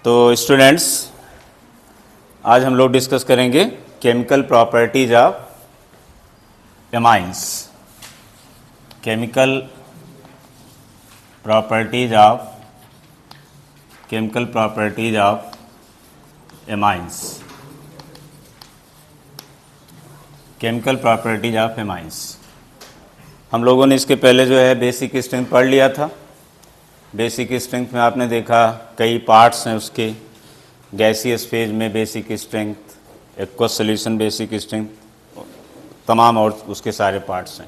तो स्टूडेंट्स, आज हम लोग डिस्कस करेंगे chemical properties of amines. Chemical properties of amines. Chemical properties of amines हम लोगों ने इसके पहले जो है बेसिक स्ट्रेंथ पढ़ लिया था। बेसिक स्ट्रेंथ में आपने देखा कई पार्ट्स हैं उसके। गैसियस फेज में basic strength, aqueous solution basic strength, तमाम और उसके सारे पार्ट्स हैं।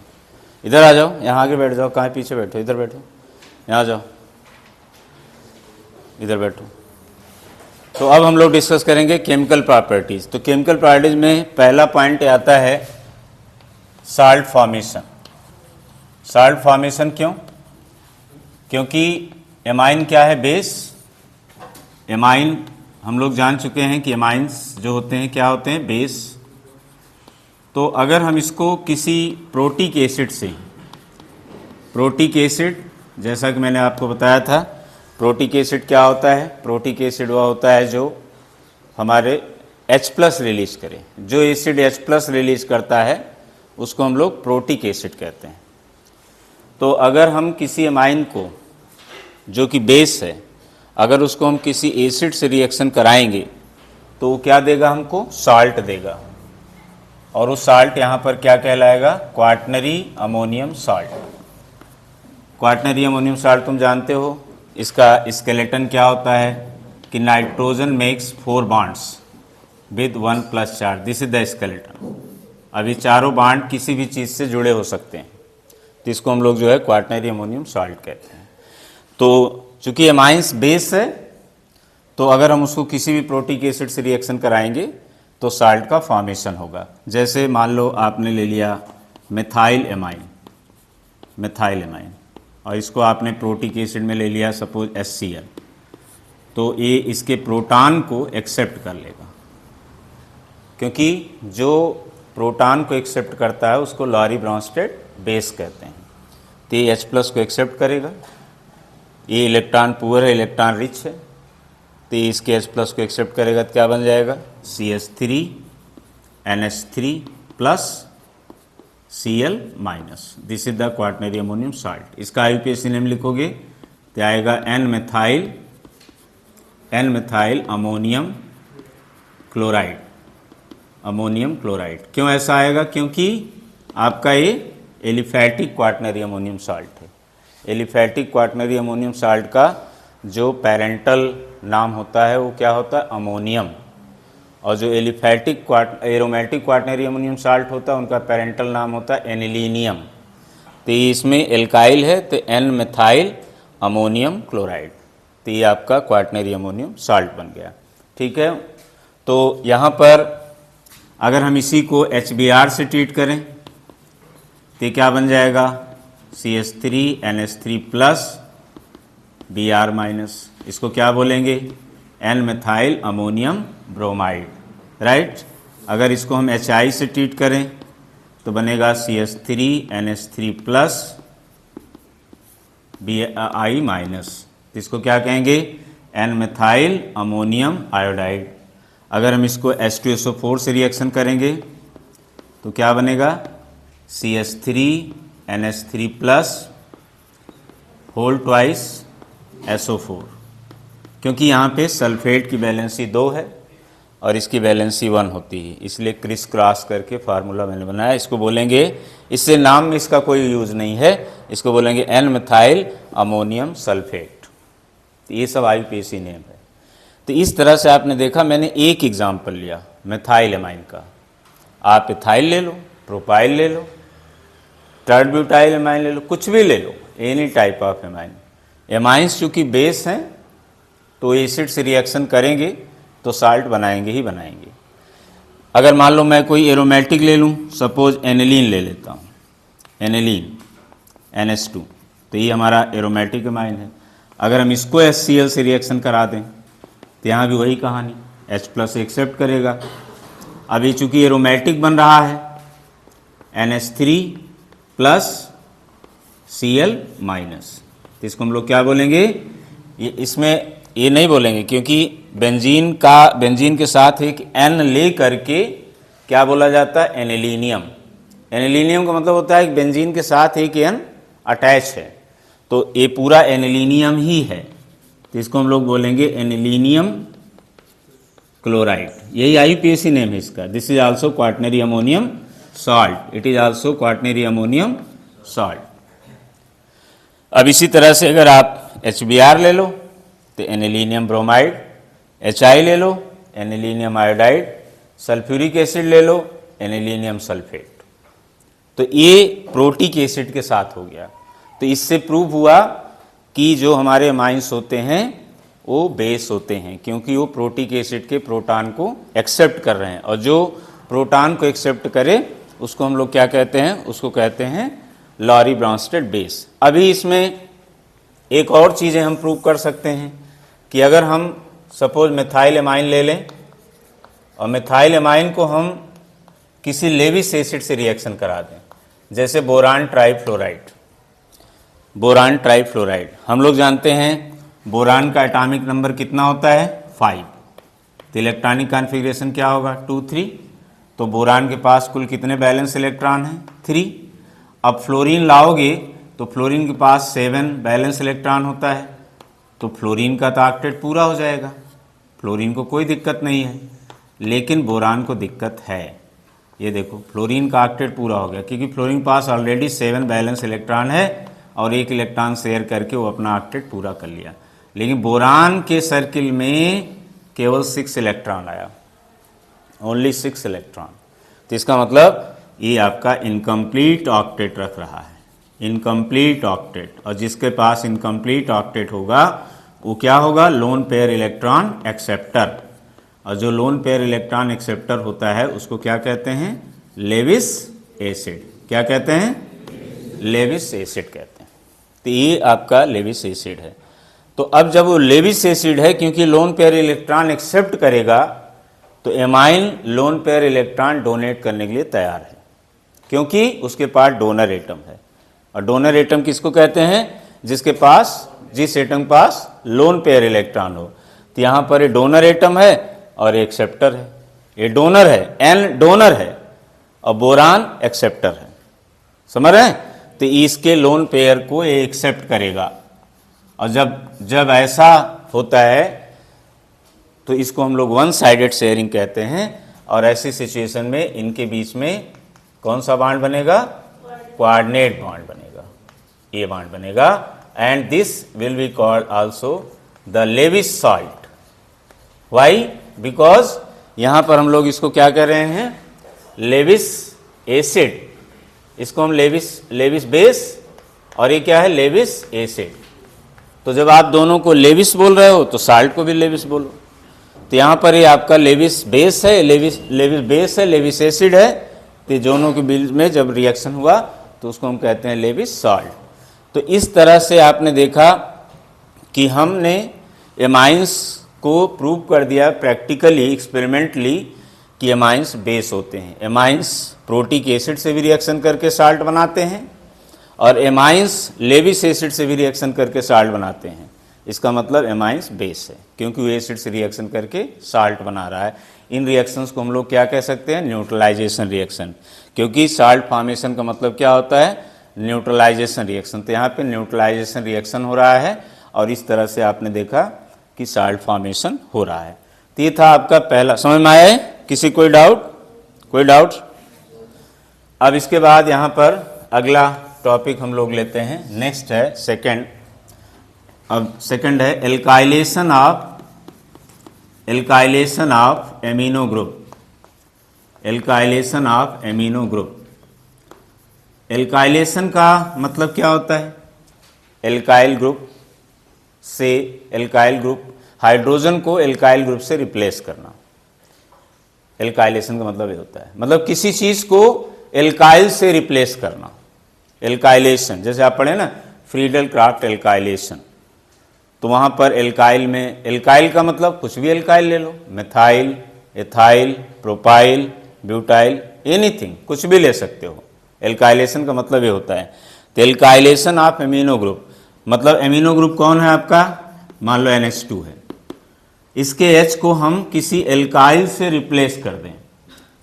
इधर आ जाओ, यहाँ आगे बैठ जाओ, कहाँ पीछे बैठो, इधर बैठो, यहाँ जाओ, इधर बैठो। तो अब हम लोग डिस्कस करेंगे केमिकल प्रॉपर्टीज़। तो केमिकल प्रॉपर्टीज़ में पहला पॉइंट आता है साल्ट फॉर्मेशन। साल्ट फॉर्मेशन क्यों? क्योंकि एमाइन क्या है? बेस। एमाइन हम लोग जान चुके हैं कि एमाइंस जो होते हैं क्या होते हैं? बेस। तो अगर हम इसको किसी प्रोटिक एसिड से, प्रोटिक एसिड जैसा कि मैंने आपको बताया था, प्रोटिक एसिड क्या होता है? प्रोटिक एसिड वह होता है जो हमारे H+ रिलीज करे। जो एसिड H+ रिलीज करता है उसको हम लोग प्रोटिक एसिड कहते हैं। तो अगर हम किसी एमाइन को जो कि बेस है, अगर उसको हम किसी एसिड से रिएक्शन कराएंगे तो वो क्या देगा? हमको साल्ट देगा। और वो साल्ट यहाँ पर क्या कहलाएगा? Quaternary ammonium salt. Quaternary ammonium salt तुम जानते हो, इसका स्केलेटन क्या होता है कि nitrogen makes 4 bonds with 1+ charge. This is the skeleton. अब ये चारों बाड किसी भी चीज़ से जुड़े हो सकते हैं, तो इसको हम लोग जो है क्वाटनरी अमोनियम साल्ट कहते हैं। तो चूंकि एमाइंस बेस है, तो अगर हम उसको किसी भी प्रोटिक एसिड से रिएक्शन कराएंगे तो साल्ट का फॉर्मेशन होगा। जैसे मान लो आपने ले लिया मिथाइल एमाइन, मिथाइल एमाइन, और इसको आपने प्रोटिक एसिड में ले लिया सपोज HCl, तो ये इसके प्रोटॉन को एक्सेप्ट कर लेगा, क्योंकि जो प्रोटॉन को एक्सेप्ट करता है उसको लॉरी ब्रॉन्स्टेड बेस कहते हैं। तो ये H+ को एक्सेप्ट करेगा। ये इलेक्ट्रॉन पुअर है, इलेक्ट्रॉन रिच है, तो इसके H+ को एक्सेप्ट करेगा तो क्या बन जाएगा? CH3 NH3 plus Cl minus. This is the quaternary ammonium salt. इसका IUPAC नेम लिखोगे तो आएगा N methyl ammonium chloride. Ammonium chloride क्यों ऐसा आएगा? क्योंकि आपका ये एलिफैटिक क्वाटनरी अमोनियम साल्ट है। एलिफैटिक क्वाटनरी अमोनियम साल्ट का जो पेरेंटल नाम होता है वो क्या होता है? अमोनियम। और जो aliphatic aromatic quaternary ammonium salt होता है उनका पेरेंटल नाम होता है एनिलीनियम। तो इसमें एल्काइल है तो N मिथाइल अमोनियम क्लोराइड, तो ये आपका क्वाटनरी अमोनियम साल्ट बन गया। ठीक है। तो यहाँ पर अगर हम इसी को HBr से ट्रीट करें तो क्या बन जाएगा? CH3 NH3 plus Br minus. इसको क्या बोलेंगे? N methyl ammonium bromide, right. अगर इसको हम HI से ट्रीट करें तो बनेगा CH3 NH3 plus Bi minus. तो इसको क्या कहेंगे? N methyl ammonium iodide. अगर हम इसको H2SO4 से रिएक्शन करेंगे तो क्या बनेगा? CH3 NH3 plus whole twice SO4, क्योंकि यहाँ पे सल्फेट की वैलेंसी 2 है और इसकी वैलेंसी 1 होती है, इसलिए क्रिस क्रॉस करके फार्मूला मैंने बनाया। इसको बोलेंगे, इससे नाम में इसका कोई यूज़ नहीं है, इसको बोलेंगे N मिथाइल अमोनियम सल्फेट। तो ये सब IUPAC नेम है। तो इस तरह से आपने देखा, मैंने एक एग्जाम्पल लिया मिथाइल एमाइन का। आप इथाइल ले लो, प्रोपाइल ले लो, टर्ड ब्यूटाइल एमाइन ले लो, कुछ भी ले लो, any type of amine. Amines चूँकि बेस हैं तो एसिड से रिएक्शन करेंगे तो साल्ट बनाएंगे ही बनाएंगे। अगर मान लो मैं कोई एरोमेटिक ले लूँ, सपोज एनिलीन ले लेता हूँ, एनिलीन NH2, तो ये हमारा एरोमेटिक एमाइन है। अगर हम इसको HCl से रिएक्शन करा दें तो यहाँ भी वही कहानी, H+ एक्सेप्ट करेगा। अब ये चूँकि एरोमेटिक बन रहा है, NH3 प्लस Cl माइनस, तो इसको हम लोग क्या बोलेंगे? ये इसमें ये नहीं बोलेंगे, क्योंकि बेंजीन के साथ एक एन ले करके क्या बोला जाता है, एनिलीनियम। एनिलीनियम का मतलब होता है कि बेंजीन के साथ एक एन अटैच है, तो ये पूरा एनिलीनियम ही है, तो इसको हम लोग बोलेंगे एनिलीनियम क्लोराइड। यही IUPAC नेम है इसका। This is also quaternary ammonium salt, it is also quaternary ammonium salt. अब इसी तरह से अगर आप HBr ले लो तो एनिलीनियम ब्रोमाइड, HI ले लो एनिलीनियम आयोडाइड, सल्फ्यूरिक एसिड ले लो एनिलीनियम सल्फेट। तो ये प्रोटिक एसिड के साथ हो गया। तो इससे प्रूव हुआ कि जो हमारे अमाइंस होते हैं वो बेस होते हैं, क्योंकि वो प्रोटिक एसिड के प्रोटॉन को एक्सेप्ट कर रहे हैं, और जो प्रोटॉन को एक्सेप्ट करे उसको हम लोग क्या कहते हैं, उसको कहते हैं लॉरी ब्रॉन्स्टेड बेस। अभी इसमें एक और चीज़ें हम प्रूव कर सकते हैं कि अगर हम सपोज मिथाइल एमाइन ले लें और मिथाइल एमाइन को हम किसी लेविस एसिड से रिएक्शन करा दें, जैसे बोरान ट्राइफ्लोराइड। बोरान ट्राइफ्लोराइड हम लोग जानते हैं बोरान का एटॉमिक नंबर कितना होता है, 5। तो इलेक्ट्रॉनिक कॉन्फ़िगरेशन क्या होगा, 2 3। तो बोरान के पास कुल कितने बैलेंस इलेक्ट्रॉन हैं, 3। अब फ्लोरीन लाओगे तो फ्लोरीन के पास 7 बैलेंस इलेक्ट्रॉन होता है, तो फ्लोरीन का तो ऑक्टेट पूरा हो जाएगा, फ्लोरीन को कोई दिक्कत नहीं है। लेकिन बोरान को दिक्कत है। ये देखो फ्लोरीन का ऑक्टेट पूरा हो गया, क्योंकि फ्लोरीन के पास ऑलरेडी 7 बैलेंस इलेक्ट्रॉन है और एक इलेक्ट्रॉन शेयर करके वो अपना ऑक्टेट पूरा कर लिया। लेकिन बोरान के सर्किल में केवल 6 इलेक्ट्रॉन आया, ओनली 6 इलेक्ट्रॉन। तो इसका मतलब ये आपका इनकम्प्लीट ऑक्टेट रख रहा है, इनकम्प्लीट ऑक्टेट। और जिसके पास इनकम्प्लीट ऑक्टेट होगा वो क्या होगा, लोन पेयर इलेक्ट्रॉन एक्सेप्टर। और जो लोन पेयर इलेक्ट्रॉन एक्सेप्टर होता है उसको क्या कहते हैं, लेविस एसिड। क्या कहते हैं, लेविस एसिड कहते हैं। तो ये आपका लेविस एसिड है। तो अब जब वो लेविस एसिड है, क्योंकि लोन पेयर इलेक्ट्रॉन एक्सेप्ट करेगा, तो amine lone pair electron donate करने के लिए तैयार है, क्योंकि उसके पास डोनर एटम है। और डोनर एटम किसको कहते हैं, जिसके पास, जिस एटम के पास लोन पेयर इलेक्ट्रॉन हो। तो यहाँ पर ये डोनर एटम है और ये एक्सेप्टर है। ये डोनर है, एन डोनर है और बोरान एक्सेप्टर है, समझ रहे हैं। तो इसके लोन पेयर को ये एक्सेप्ट करेगा, और जब ऐसा होता है तो इसको हम लोग वन साइडेड शेयरिंग कहते हैं। और ऐसी सिचुएशन में इनके बीच में कौन सा बॉन्ड बनेगा, कोऑर्डिनेट बॉन्ड बनेगा, ये बॉन्ड बनेगा। And this will be called also the Lewis salt. Why, because यहां पर हम लोग इसको क्या कर रहे हैं, लेविस एसिड। इसको हम लेविस बेस, और ये क्या है, लेविस एसिड। तो जब आप दोनों को लेविस बोल रहे हो तो साल्ट को भी लेविस बोलो। तो यहाँ पर ये आपका लेविस बेस है, लेविस बेस है, लेविस एसिड है। तो दोनों के बीच में जब रिएक्शन हुआ तो उसको हम कहते हैं लेविस सॉल्ट। तो इस तरह से आपने देखा कि हमने एमाइंस को प्रूव कर दिया प्रैक्टिकली, एक्सपेरिमेंटली, कि एमाइंस बेस होते हैं। एमाइंस प्रोटिक एसिड से भी रिएक्शन करके साल्ट बनाते हैं, और एमाइंस लेविस एसिड से भी रिएक्शन करके साल्ट बनाते हैं। इसका मतलब एमाइंस बेस है, क्योंकि वो एसिड से रिएक्शन करके साल्ट बना रहा है। इन रिएक्शंस को हम लोग क्या कह सकते हैं, न्यूट्रलाइजेशन रिएक्शन, क्योंकि साल्ट फॉर्मेशन का मतलब क्या होता है, न्यूट्रलाइजेशन रिएक्शन। तो यहाँ पे न्यूट्रलाइजेशन रिएक्शन हो रहा है, और इस तरह से आपने देखा कि साल्ट फॉर्मेशन हो रहा है। तो ये था आपका पहला, समझ में आया है, किसी कोई डाउट? अब इसके बाद यहाँ पर अगला टॉपिक हम लोग लेते हैं, नेक्स्ट है सेकंड। अब सेकंड है alkylation of amino group. Alkylation of amino group. Alkylation का मतलब क्या होता है, एल्काइल ग्रुप से, एल्काइल ग्रुप, हाइड्रोजन को एल्काइल ग्रुप से रिप्लेस करना। एल्काइलेशन का मतलब ये होता है, मतलब किसी चीज को एल्काइल से रिप्लेस करना। एल्काइलेशन जैसे आप पढ़े ना, फ्रीडल क्राफ्ट एल्काइलेशन, तो वहाँ पर एल्काइल में, एल्काइल का मतलब कुछ भी एल्काइल ले लो, methyl, ethyl, propyl, butyl, anything, कुछ भी ले सकते हो। एल्काइलेशन का मतलब ये होता है। तो एल्काइलेशन ऑफ एमिनो ग्रुप, मतलब एमिनो ग्रुप कौन है आपका, मान लो NH2 है, इसके H को हम किसी एल्काइल से रिप्लेस कर दें।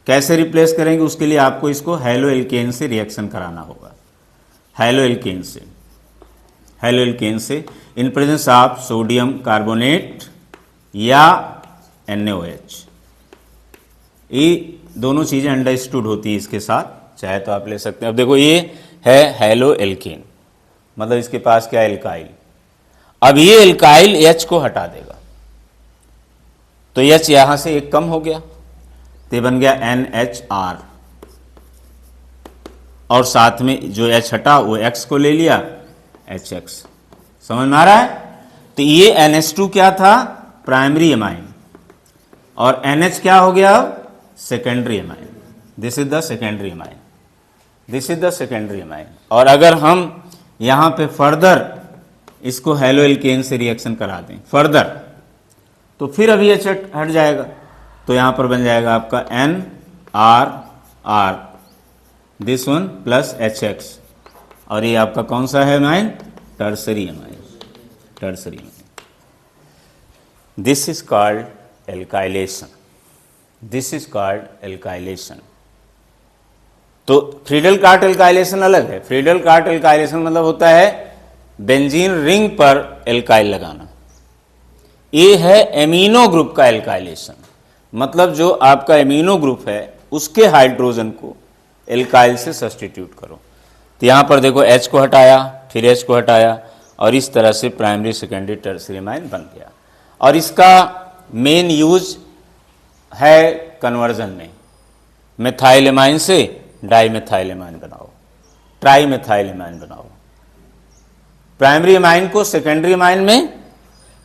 कैसे रिप्लेस करेंगे, उसके लिए आपको इसको हैलो एल्केन से रिएक्शन कराना होगा। हैलो एल्केन से in presence of sodium carbonate या NaOH। ये दोनों चीज़ें अंडरस्टूड होती है इसके साथ, चाहे तो आप ले सकते हैं। अब देखो ये है हैलो एल्केन, मतलब इसके पास क्या एल्काइल। अब ये एल्काइल H को हटा देगा, तो H यहां से एक कम हो गया, तो बन गया NHR, और साथ में जो H हटा वो X को ले लिया, HX। समझ में आ रहा है? तो ये NH2 क्या था, प्राइमरी एमाइन, और NH क्या हो गया, secondary amine. This is the secondary amine, this is the secondary amine. और अगर हम यहां पे फर्दर इसको हैलो एल्केन से रिएक्शन करा दें फर्दर, तो फिर अभी H हट जाएगा, तो यहां पर बन जाएगा आपका NRR, this one plus HX, और ये आपका कौन सा है amine, tertiary amine, tertiary amine. This is called alkylation, this is called alkylation. तो फ्रीडल कार्ट एल्काइलेशन अलग है। फ्रीडल कार्ट एल्काइलेशन मतलब होता है बेंजीन रिंग पर एल्काइल लगाना। ये है एमिनो ग्रुप का एल्काइलेशन, मतलब जो आपका एमिनो ग्रुप है उसके हाइड्रोजन को एल्काइल से सब्स्टिट्यूट करो। तो यहां पर देखो H को हटाया, फिर H को हटाया, और इस तरह से प्राइमरी सेकेंडरी टर्सरी एमाइन बन गया। और इसका मेन यूज है कन्वर्जन में, मेथाइल एमाइन से डाइमेथाइल एमाइन बनाओ, ट्राई मेथाइल एमाइन बनाओ। प्राइमरी एमाइन को सेकेंडरी एमाइन में,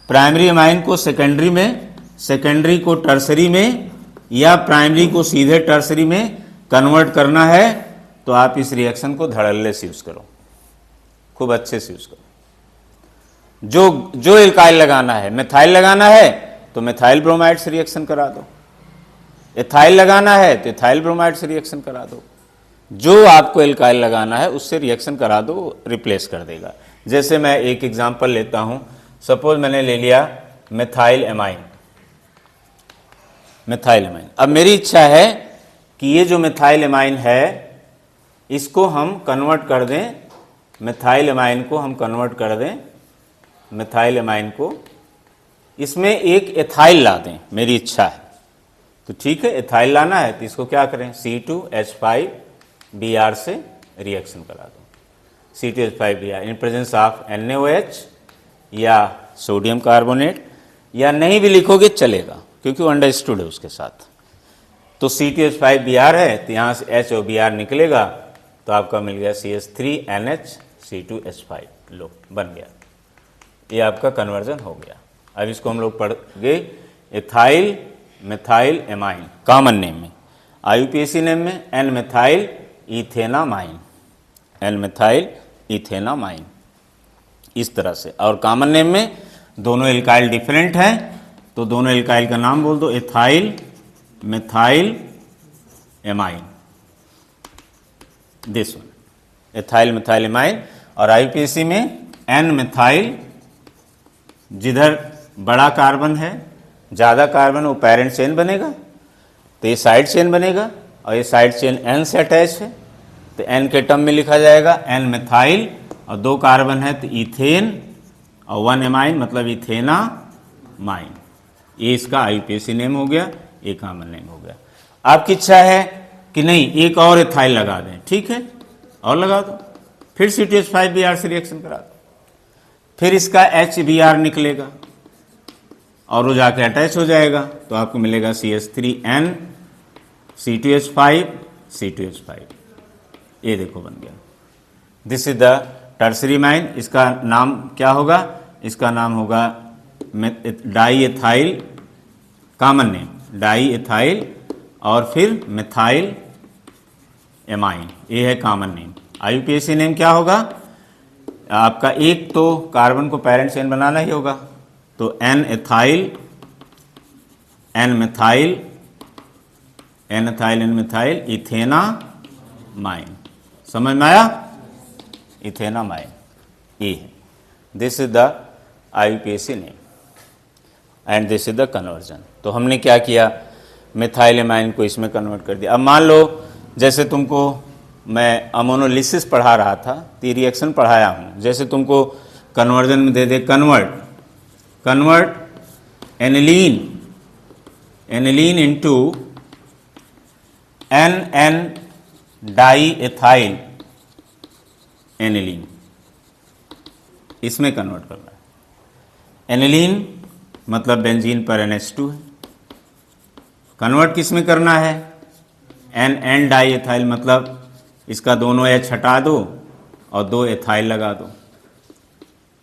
प्राइमरी एमाइन को सेकेंडरी में, सेकेंडरी को टर्सरी में, या प्राइमरी को सीधे टर्सरी में कन्वर्ट करना है, तो आप इस रिएक्शन को धड़ल्ले से यूज करो, खूब अच्छे से यूज करो। जो एल्काइल लगाना है, मेथाइल लगाना है तो मेथाइल ब्रोमाइड से रिएक्शन करा दो, एथाइल लगाना है तो एथाइल ब्रोमाइड से रिएक्शन करा दो। जो आपको एल्काइल लगाना है उससे रिएक्शन करा दो, रिप्लेस कर देगा। जैसे मैं एक एग्जांपल लेता हूं, सपोज मैंने ले लिया मेथाइल एमाइन, मेथाइल एमाइन। अब मेरी इच्छा है कि ये जो मेथाइल एमाइन है इसको हम कन्वर्ट कर दें, मेथाइल एमाइन को हम कन्वर्ट कर दें, मेथाइल एमाइन को इसमें एक एथाइल ला दें, मेरी इच्छा है। तो ठीक है, एथाइल लाना है तो इसको क्या करें, C2H5Br से रिएक्शन करा दो। C2H5Br in presence of NaOH या सोडियम कार्बोनेट, या नहीं भी लिखोगे चलेगा क्योंकि वो अंडरस्टूड है उसके साथ। तो C2H5Br है तो यहाँ से H और Br निकलेगा, तो आपका मिल गया CH3NH, C2H5, लो बन गया। ये आपका कन्वर्जन हो गया। अब इसको हम लोग पढ़ गए ethyl methyl amine common name में, IUPAC नेम में N methyl ethanamine, N methyl ethanamine, इस तरह से। और कॉमन नेम में दोनों एल्काइल डिफरेंट हैं, तो दोनों एल्काइल का नाम बोल दो, ethyl methyl amine, this one ethyl methyl amine. और IUPAC में N मेथाइल, जिधर बड़ा कार्बन है, ज़्यादा कार्बन, वो पेरेंट चेन बनेगा, तो ये साइड चेन बनेगा, और ये साइड चेन N से अटैच है, तो N के टर्म में लिखा जाएगा N मेथाइल, और 2 कार्बन है तो इथेन, और 1 एमाइन मतलब इथेनामाइन। ये इसका IUPAC नेम हो गया, ये कॉमन नेम हो गया। आपकी इच्छा है कि नहीं एक और एथाइल लगा दें, ठीक है, और लगा दो, फिर C2H5Br से रिएक्शन करा दो, फिर इसका HBr निकलेगा और वो जाके अटैच हो जाएगा, तो आपको मिलेगा CH3N, C2H5, C2H5। ये देखो बन गया। This is the tertiary amine. इसका नाम क्या होगा, इसका नाम होगा di ethyl, common name di ethyl, और फिर मेथाइल एमाइन, ये है कॉमन नेम। IUPAC नेम क्या होगा आपका, एक तो कार्बन को पेरेंट चेन बनाना ही होगा, तो N ethyl, N methyl, N ethyl, N methyl ethanamine. समझ में आया, इथेनामाइन ये है। This is the IUPAC name. And this is the conversion. तो हमने क्या किया, मिथाइल एमाइन को इसमें कन्वर्ट कर दिया। अब मान लो जैसे तुमको मैं अमोनोलिसिस पढ़ा रहा था, तो ये रिएक्शन पढ़ाया हूँ, जैसे तुमको कन्वर्जन में दे दे convert aniline into NN diethyl aniline, इसमें कन्वर्ट करना है। एनिलीन मतलब बेंजीन पर NH2 है, कन्वर्ट किस में करना है, NN डाईएथाइल मतलब इसका दोनों H हटा दो और 2 एथाइल लगा दो,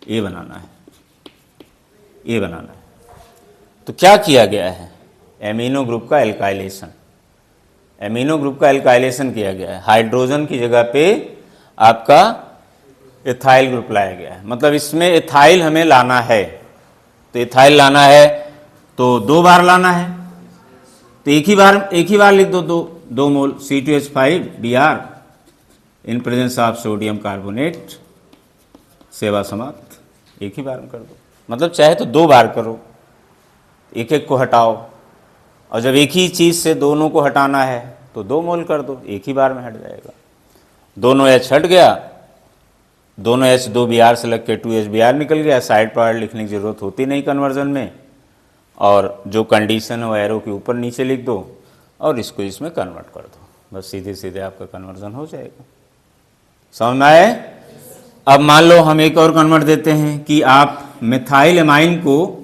ये बनाना है, ये बनाना है। तो क्या किया गया है, एमिनो ग्रुप का एल्काइलेशन, एमिनो ग्रुप का एल्काइलेशन किया गया है। हाइड्रोजन की जगह पे आपका एथाइल ग्रुप लाया गया है, मतलब इसमें एथाइल हमें लाना है। तो एथाइल लाना है तो 2 बार लाना है, तो एक ही बार लिख दो, 2 मोल C2H5Br in presence of sodium carbonate, सेवा समाप्त, एक ही बार में कर दो। मतलब चाहे तो 2 बार करो, एक एक को हटाओ, और जब एक ही चीज़ से दोनों को हटाना है तो 2 मोल कर दो, एक ही बार में हट जाएगा। दोनों H हट गया, दोनों H 2Br से लग के 2HBr निकल गया, साइड प्रोडक्ट लिखने की जरूरत होती नहीं कन्वर्जन में, और जो कंडीशन है वो एरो के ऊपर नीचे लिख दो और इसको इसमें कन्वर्ट कर दो, बस सीधे सीधे आपका कन्वर्जन हो जाएगा। समझ में आए? अब मान लो हम एक और कन्वर्ट देते हैं कि आप मिथाइल एमाइन को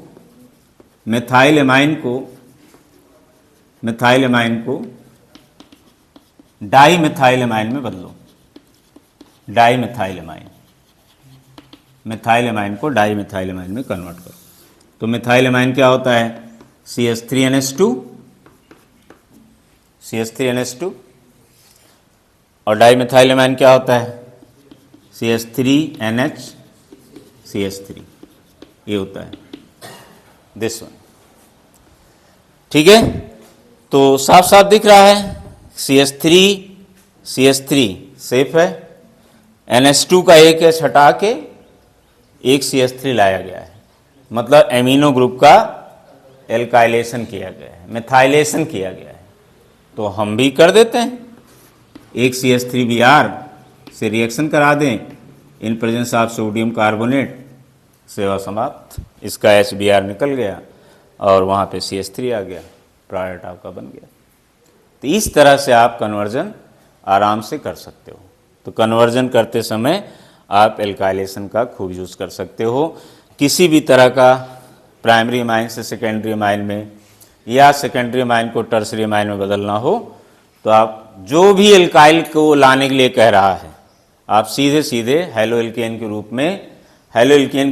डाई मिथाइल एमाइन में बदलो, di methyl amine, methyl amine को डाई मिथाइल एमाइन में कन्वर्ट करो। तो मिथाइल एमाइन क्या होता है, CH3NH2 और डाई मिथाइल एमाइन क्या होता है, CH3NH ये होता है दिस वन। ठीक है, तो साफ साफ दिख रहा है, CH3 सेफ है, NH2 का एक H हटा के एक CH3 लाया गया है, मतलब एमिनो ग्रुप का एल्काइलेशन किया गया है, मिथाइलेशन किया गया है। तो हम भी कर देते हैं, एक CH3Br से रिएक्शन करा दें in presence of sodium carbonate, सेवा समाप्त, इसका HBr निकल गया और वहाँ पे CH3 आ गया, प्रोडक्ट आपका बन गया। तो इस तरह से आप कन्वर्जन आराम से कर सकते हो। तो कन्वर्जन करते समय आप एल्काइलेशन का खूब यूज़ कर सकते हो। किसी भी तरह का प्राइमरी अमाइन से सेकेंडरी अमाइन में या सेकेंडरी अमाइन को टर्सरी अमाइन में बदलना हो, तो आप जो भी एल्काइल को लाने के लिए कह रहा है, आप सीधे सीधे हेलो एल्केन के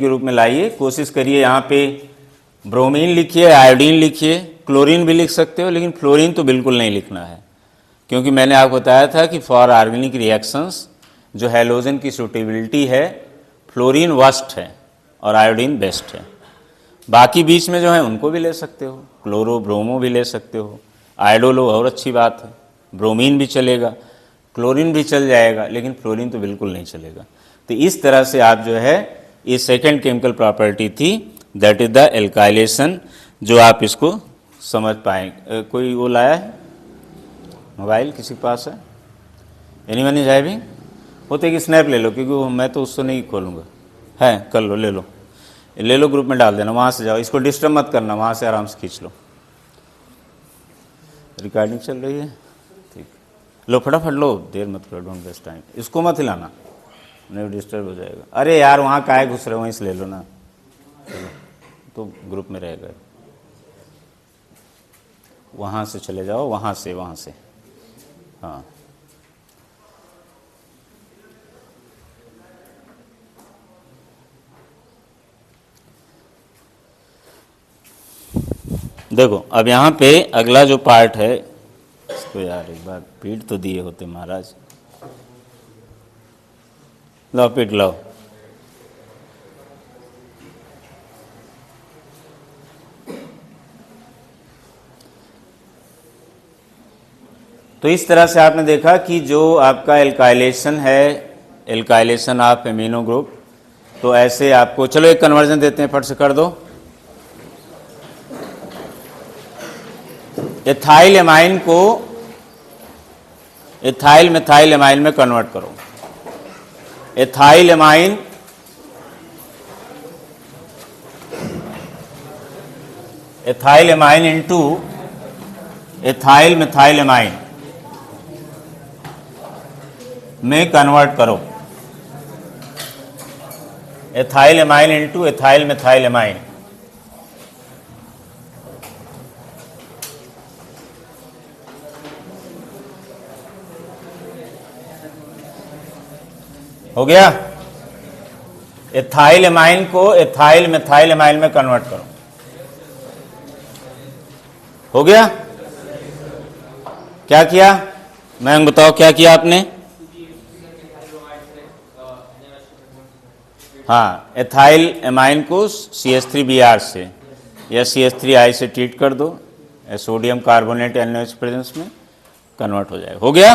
रूप में लाइए। कोशिश करिए यहाँ पे ब्रोमीन लिखिए, आयोडीन लिखिए, क्लोरीन भी लिख सकते हो, लेकिन फ्लोरीन तो बिल्कुल नहीं लिखना है, क्योंकि मैंने आपको बताया था कि फॉर ऑर्गेनिक रिएक्शंस जो हैलोजन की सूटेबिलिटी है, फ्लोरीन वर्स्ट है और आयोडीन बेस्ट है। बाकी बीच में जो है उनको भी ले सकते हो, क्लोरो ब्रोमो भी ले सकते हो, आयोडोलो और अच्छी बात है, ब्रोमीन भी चलेगा, क्लोरीन भी चल जाएगा, लेकिन फ्लोरीन तो बिल्कुल नहीं चलेगा। तो इस तरह से आप जो है, ये सेकेंड केमिकल प्रॉपर्टी थी, दैट इज द एल्काइलेशन, जो आप इसको समझ पाएंगे। कोई वो लाया है मोबाइल, किसी के पास है? Anyone is having? होते कि स्नैप ले लो, क्योंकि मैं तो उससे नहीं खोलूँगा। है, कर लो, ले लो, ग्रुप में डाल देना, वहाँ से जाओ, इसको डिस्टर्ब मत करना, वहाँ से आराम से खींच लो। रिकॉर्डिंग चल रही है, ठीक, लो फटाफट लो, देर मत करो, डोंट वेस्ट टाइम। इसको मत हिलाना, नहीं डिस्टर्ब हो जाएगा। अरे यार वहाँ काहे घुस रहे हो, वहीं से ले लो ना, तो ग्रुप में रहेगा। वहाँ से चले जाओ, वहाँ से, हाँ। देखो अब यहाँ पे अगला जो पार्ट है, इसको यार एक बार पीट तो दिए होते महाराज। लो पीट लो। तो इस तरह से आपने देखा कि जो आपका एल्काइलेशन है, एल्काइलेशन ऑफ एमिनो ग्रुप, तो ऐसे आपको, चलो एक कन्वर्जन देते हैं, फट से कर दो। एथाइल एमाइन को एथाइल मिथाइल एमाइन में कन्वर्ट करो। Ethyl amine into ethyl methyl amine में कन्वर्ट करो। Ethyl amine into ethyl methyl amine. हो गया। एथाइल एमाइन को एथाइल मिथाइल एमाइन में कन्वर्ट करो। हो गया। क्या किया मैं बताओ, क्या किया आपने? हाँ, एथाइल एमाइन को CH3Br से या CH3I से ट्रीट कर दो, सोडियम कार्बोनेट NaOH प्रेजेंस में कन्वर्ट हो जाएगा। हो गया।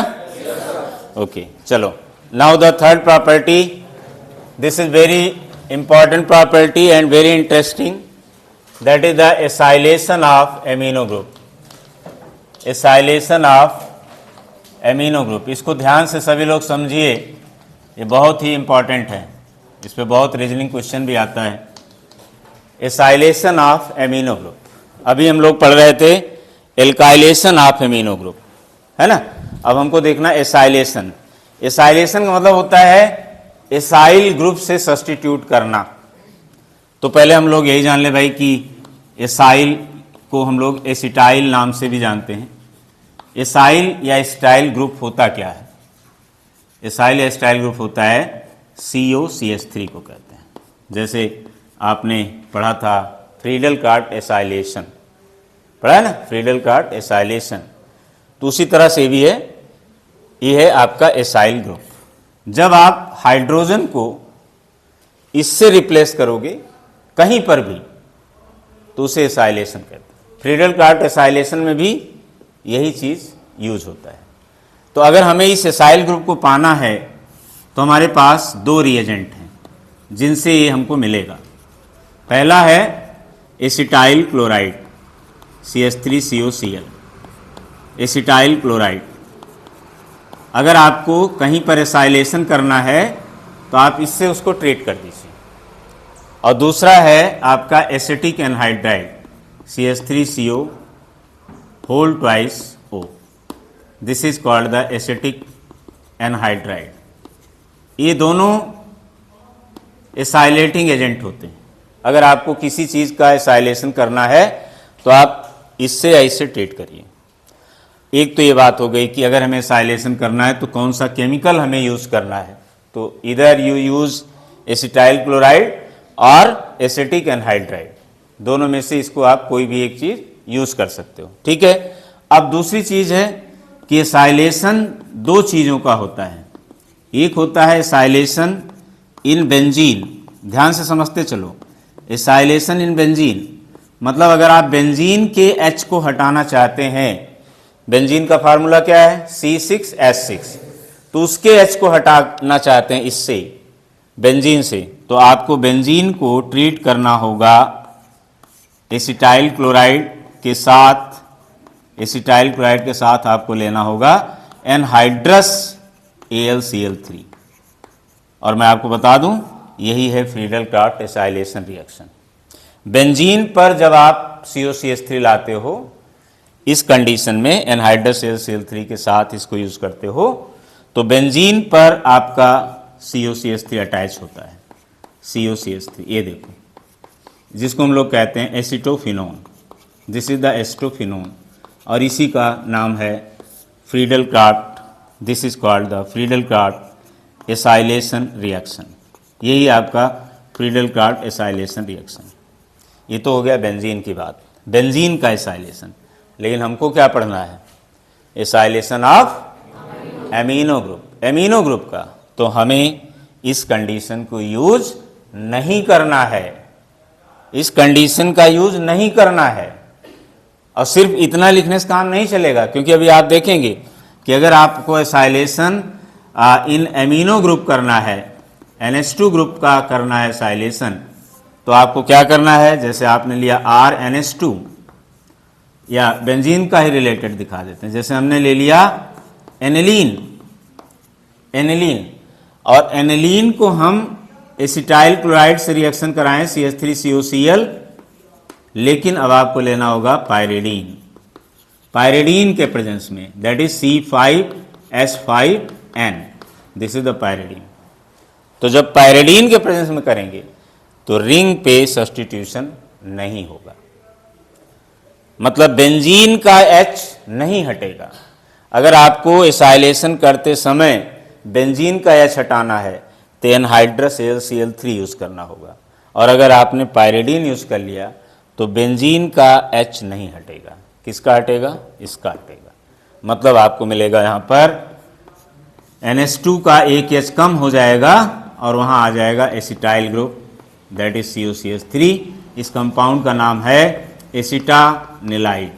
ओके, चलो now the third property, this is very important property and very interesting, that is the acylation of amino group. Acylation of amino group, इसको ध्यान से सभी लोग समझिए, ये बहुत ही इंपॉर्टेंट है, इस पे बहुत रीजनिंग क्वेश्चन भी आता है। एसाइलेशन ऑफ एमिनो ग्रुप, अभी हम लोग पढ़ रहे थे एल्काइलेशन ऑफ एमिनो ग्रुप, है ना। अब हमको देखना एसाइलेशन। एसाइलेशन का मतलब होता है एसाइल ग्रुप से सब्स्टिट्यूट करना। तो पहले हम लोग यही जान ले भाई कि एसाइल को हम लोग एसिटाइल नाम से भी जानते हैं। एसाइल या एसिटाइल ग्रुप होता क्या है? एसाइल या एसिटाइल ग्रुप होता है COCH3 को कहते हैं। जैसे आपने पढ़ा था फ्रीडल-कार्ट एसाइलेशन, पढ़ा है ना, फ्रीडल-कार्ट एसाइलेशन। तो उसी तरह से भी है, ये है आपका एसाइल ग्रुप। जब आप हाइड्रोजन को इससे रिप्लेस करोगे कहीं पर भी तो उसे एसाइलेशन कहते हैं। फ्रीडल-कार्ट एसाइलेशन में भी यही चीज़ यूज होता है। तो अगर हमें इस एसाइल ग्रुप को पाना है तो हमारे पास दो रिएजेंट हैं जिनसे ये हमको मिलेगा। पहला है acetyl chloride CH3COCl, acetyl chloride. अगर आपको कहीं पर एसाइलेशन करना है तो आप इससे उसको ट्रीट कर दीजिए। और दूसरा है आपका acetic anhydride CH3CO whole twice O, this is called the acetic anhydride. ये दोनों एसाइलेटिंग एजेंट होते हैं। अगर आपको किसी चीज़ का एसाइलेशन करना है तो आप इससे या इससे ट्रीट करिए। एक तो ये बात हो गई कि अगर हमें एसाइलेशन करना है तो कौन सा केमिकल हमें यूज़ करना है। तो इधर यू यूज़ एसिटाइल क्लोराइड और एसिटिक एनहाइड्राइड, दोनों में से इसको आप कोई भी एक चीज़ यूज़ कर सकते हो, ठीक है। अब दूसरी चीज़ है कि एसाइलेशन दो चीज़ों का होता है। एक होता है एसाइलेशन इन बेंजीन, ध्यान से समझते चलो। एसाइलेशन इन बेंजीन मतलब अगर आप बेंजीन के H को हटाना चाहते हैं, बेंजीन का फार्मूला क्या है C6H6, तो उसके H को हटाना चाहते हैं इससे, बेंजीन से, तो आपको बेंजीन को ट्रीट करना होगा एसिटाइल क्लोराइड के साथ। एसिटाइल क्लोराइड के साथ आपको लेना होगा एनहाइड्रस AlCl3। और मैं आपको बता दूं यही है फ्रीडल-कार्ट एसाइलेशन रिएक्शन। बेंजीन पर जब आप COCH3 लाते हो, इस कंडीशन में एनहाइड्रस AlCl3 के साथ इसको यूज करते हो, तो बेंजीन पर आपका COCH3 अटैच होता है। COCH3 ये देखो, जिसको हम लोग कहते हैं acetophenone, this is the acetophenone, और इसी का नाम है Friedel-cart, this is called the Friedel-cart acylation reaction. यही आपका फ्रीडल-कार्ट एसाइलेशन रिएक्शन। ये तो हो गया बेंजीन की बात, बेंजीन का एसाइलेशन। लेकिन हमको क्या पढ़ना है? Acylation of amino group, amino group का। तो हमें इस कंडीशन को यूज नहीं करना है, इस कंडीशन का यूज नहीं करना है। और सिर्फ इतना लिखने से काम नहीं चलेगा, क्योंकि अभी आप देखेंगे कि अगर आपको एसाइलेशन इन एमिनो ग्रुप करना है, NH2 ग्रुप का करना है एसाइलेशन, तो आपको क्या करना है? जैसे आपने लिया RNH2, या बेंजीन का ही रिलेटेड दिखा देते हैं। जैसे हमने ले लिया एनिलीन, एनिलीन, और एनिलीन को हम एसिटाइल क्लोराइड से रिएक्शन कराएं CH3COCl, लेकिन अब आपको लेना होगा पायरिडीन, पायरिडीन के प्रेजेंस में, that is C5H5N, this is the pyridine. तो जब पायरिडीन के प्रेजेंस में करेंगे तो रिंग पे सब्स्टिट्यूशन नहीं होगा, मतलब बेंजीन का H नहीं हटेगा। अगर आपको एसाइलेशन करते समय बेंजीन का H हटाना है तो एनहाइड्रस AlCl3 यूज करना होगा, और अगर आपने पायरिडीन यूज कर लिया तो बेंजीन का H नहीं हटेगा। किसका हटेगा? इसका हटेगा। मतलब आपको मिलेगा यहां पर NH2 का एक H कम हो जाएगा और वहां आ जाएगा acetyl group, that is COCH3। इस कंपाउंड का नाम है एसिटानिलाइट,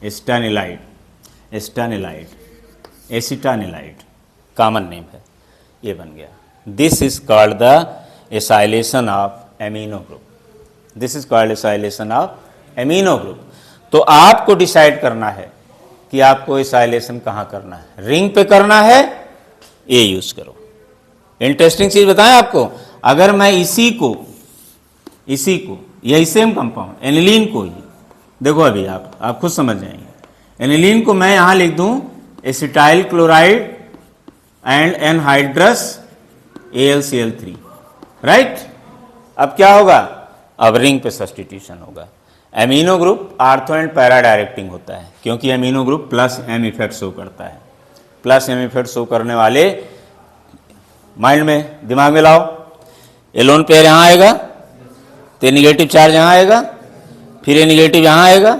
एसिटानिलाइट, एसिटानिलाइट, एसिटानिलाइट कॉमन नेम है, ये बन गया। This is called the acylation of amino group, this is called acylation of amino group. तो आपको डिसाइड करना है कि आपको एसाइलेशन कहां करना है, रिंग पे करना है, ये यूज करो। इंटरेस्टिंग चीज बताएं आपको, अगर मैं इसी को यही सेम कंपाउंड एनिलीन को ही, देखो अभी आप खुद समझ जाएंगे, एनिलीन को मैं यहां लिख दूं acetyl chloride and anhydrous AlCl3, right. अब क्या होगा? अब रिंग पे सब्स्टिट्यूशन होगा। Amino group ortho and para directing होता है, क्योंकि amino group plus M effect show करता है। प्लस M इफेक्ट शो करने वाले माइंड में, दिमाग में लाओ, ये लोन पेयर यहां आएगा तो ये निगेटिव चार्ज यहां आएगा, फिर ये निगेटिव यहां आएगा,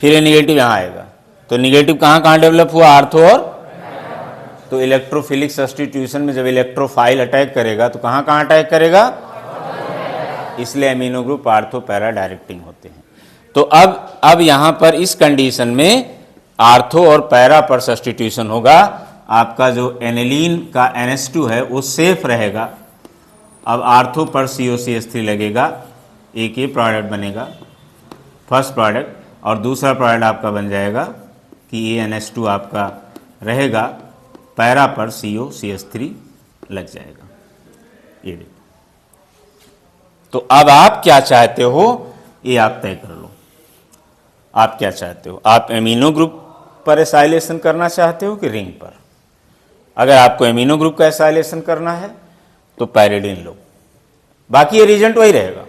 फिर ये निगेटिव यहां आएगा। तो निगेटिव कहां डेवलप हुआ? आर्थो और, तो इलेक्ट्रोफिलिक सब्स्टिट्यूशन में जब इलेक्ट्रोफाइल अटैक करेगा तो कहां अटैक करेगा? इसलिए amino group ortho para directing होते हैं। तो अब यहां पर इस कंडीशन में आर्थो और पैरा पर सब्स्टिट्यूशन होगा। आपका जो एनिलीन का NH2 है वो सेफ रहेगा। अब आर्थो पर COCH3 लगेगा, एक ये प्रोडक्ट बनेगा, फर्स्ट प्रोडक्ट, और दूसरा प्रोडक्ट आपका बन जाएगा कि ये NH2 आपका रहेगा, पैरा पर COCH3 लग जाएगा। ये देखो, तो अब आप क्या चाहते हो ये आप तय कर लो। आप क्या चाहते हो? आप एमिनो ग्रुप पर एसाइलेशन करना चाहते हो कि रिंग पर? अगर आपको एमिनो ग्रुप का एसाइलेशन करना है तो पायरिडीन लो, बाकी ये रीजेंट वही रहेगा।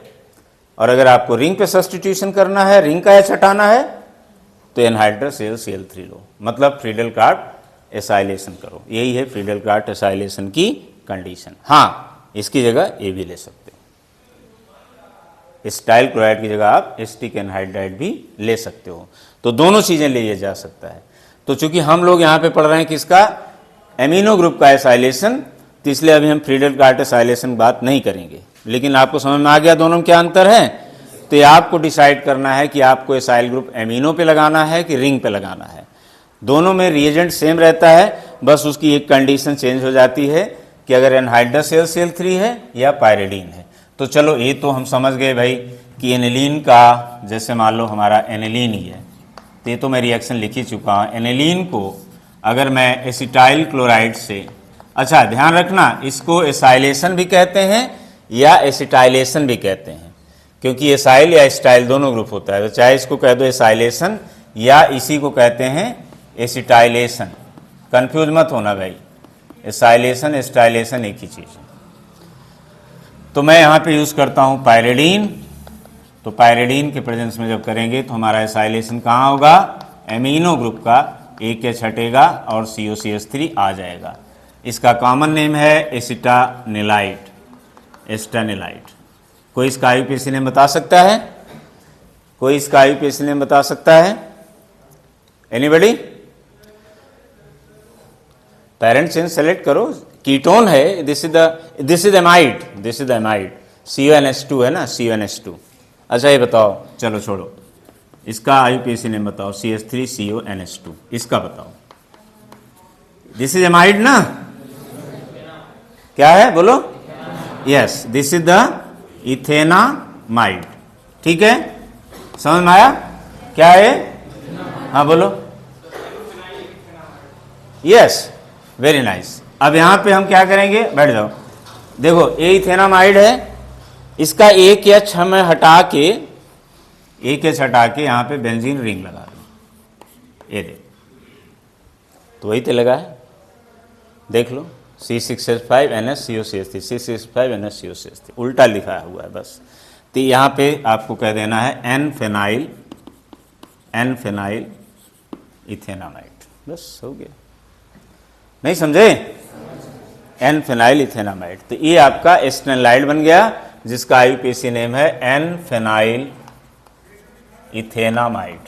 और अगर आपको रिंग पे सब्स्टिट्यूशन करना है, रिंग का H हटाना है, तो एनहाइड्रस AlCl3 लो, मतलब फ्रीडेल-क्राफ्ट एसाइलेशन करो। यही है फ्रीडेल-क्राफ्ट एसाइलेशन की कंडीशन। हाँ, इसकी जगह ये भी ले सकते हो, एसिटाइल क्लोराइड की जगह आप एसिटिक एनहाइड्राइड भी ले सकते हो। तो दोनों चीजें लिए जा सकता है। तो चूंकि हम लोग यहाँ पे पढ़ रहे हैं किसका? एमिनो ग्रुप का एसाइलेशन, तो इसलिए अभी हम फ्रीडेल-क्राफ्ट एसाइलेशन बात नहीं करेंगे। लेकिन आपको समझ में आ गया दोनों में क्या अंतर है? तो ये आपको डिसाइड करना है कि आपको एसाइल ग्रुप एमिनो पे लगाना है कि रिंग पे लगाना है। दोनों में रिएजेंट सेम रहता है, बस उसकी एक कंडीशन चेंज हो जाती है कि अगर एनहाइड्रस AlCl3 है या पायरिडीन है। तो चलो ये तो हम समझ गए भाई कि एनिलीन का, जैसे मान लो हमारा एनिलीन ही है, तो ये तो मैं रिएक्शन लिख ही चुका हूँ। एनिलीन को अगर मैं एसिटाइल क्लोराइड से, अच्छा ध्यान रखना, इसको एसाइलेशन भी कहते हैं या एसिटाइलेशन भी कहते हैं, क्योंकि एसाइल या एसिटाइल दोनों ग्रुप होता है। तो चाहे इसको कह दो एसाइलेशन या इसी को कहते हैं एसिटाइलेशन, कंफ्यूज मत होना भाई, एसाइलेशन एसिटाइलेशन एक ही चीज़ है। तो मैं यहाँ पे यूज़ करता हूँ पायरिडीन। तो पायरिडीन के प्रेजेंस में जब करेंगे तो हमारा एसाइलेशन कहाँ होगा? एमिनो ग्रुप का एक H हटेगा और COCH3 आ जाएगा। इसका कॉमन नेम है एसिटानिलाइट, एसिटानिलाइट। कोई इसका IUPAC नेम बता सकता है? कोई इसका IUPAC नेम बता सकता है? एनीबडी? पेरेंट चेंज सेलेक्ट करो, कीटोन है, this is amide, this is amide, CONH2 है ना, CONH2। अच्छा ये बताओ, चलो छोड़ो, इसका IUPAC नेम बताओ, CH3CONH2, इसका बताओ। दिस इज एमाइड ना, क्या है बोलो? Yes, this is the ethanamide. ठीक है, समझ में आया क्या है? हाँ बोलो। Yes, very nice. अब यहां पे हम क्या करेंगे, बैठ जाओ। देखो ये इथेनामाइड है, इसका एक एच हमें हटा के, एक एच हटा के यहां पे बेंजीन रिंग लगा दो। ये देखो, तो वही तो लगा है, देख लो, C6H5NaCO3, C6H5NaCO3, उल्टा लिखा हुआ है बस। तो यहाँ पे आपको कह देना है एन फेनाइल इथेनामाइड, बस हो गया। नहीं समझे? N phenyl ethanamide. तो ये आपका एस्टेनालाइड बन गया, जिसका आईयूपीएसी नेम है N phenyl ethanamide.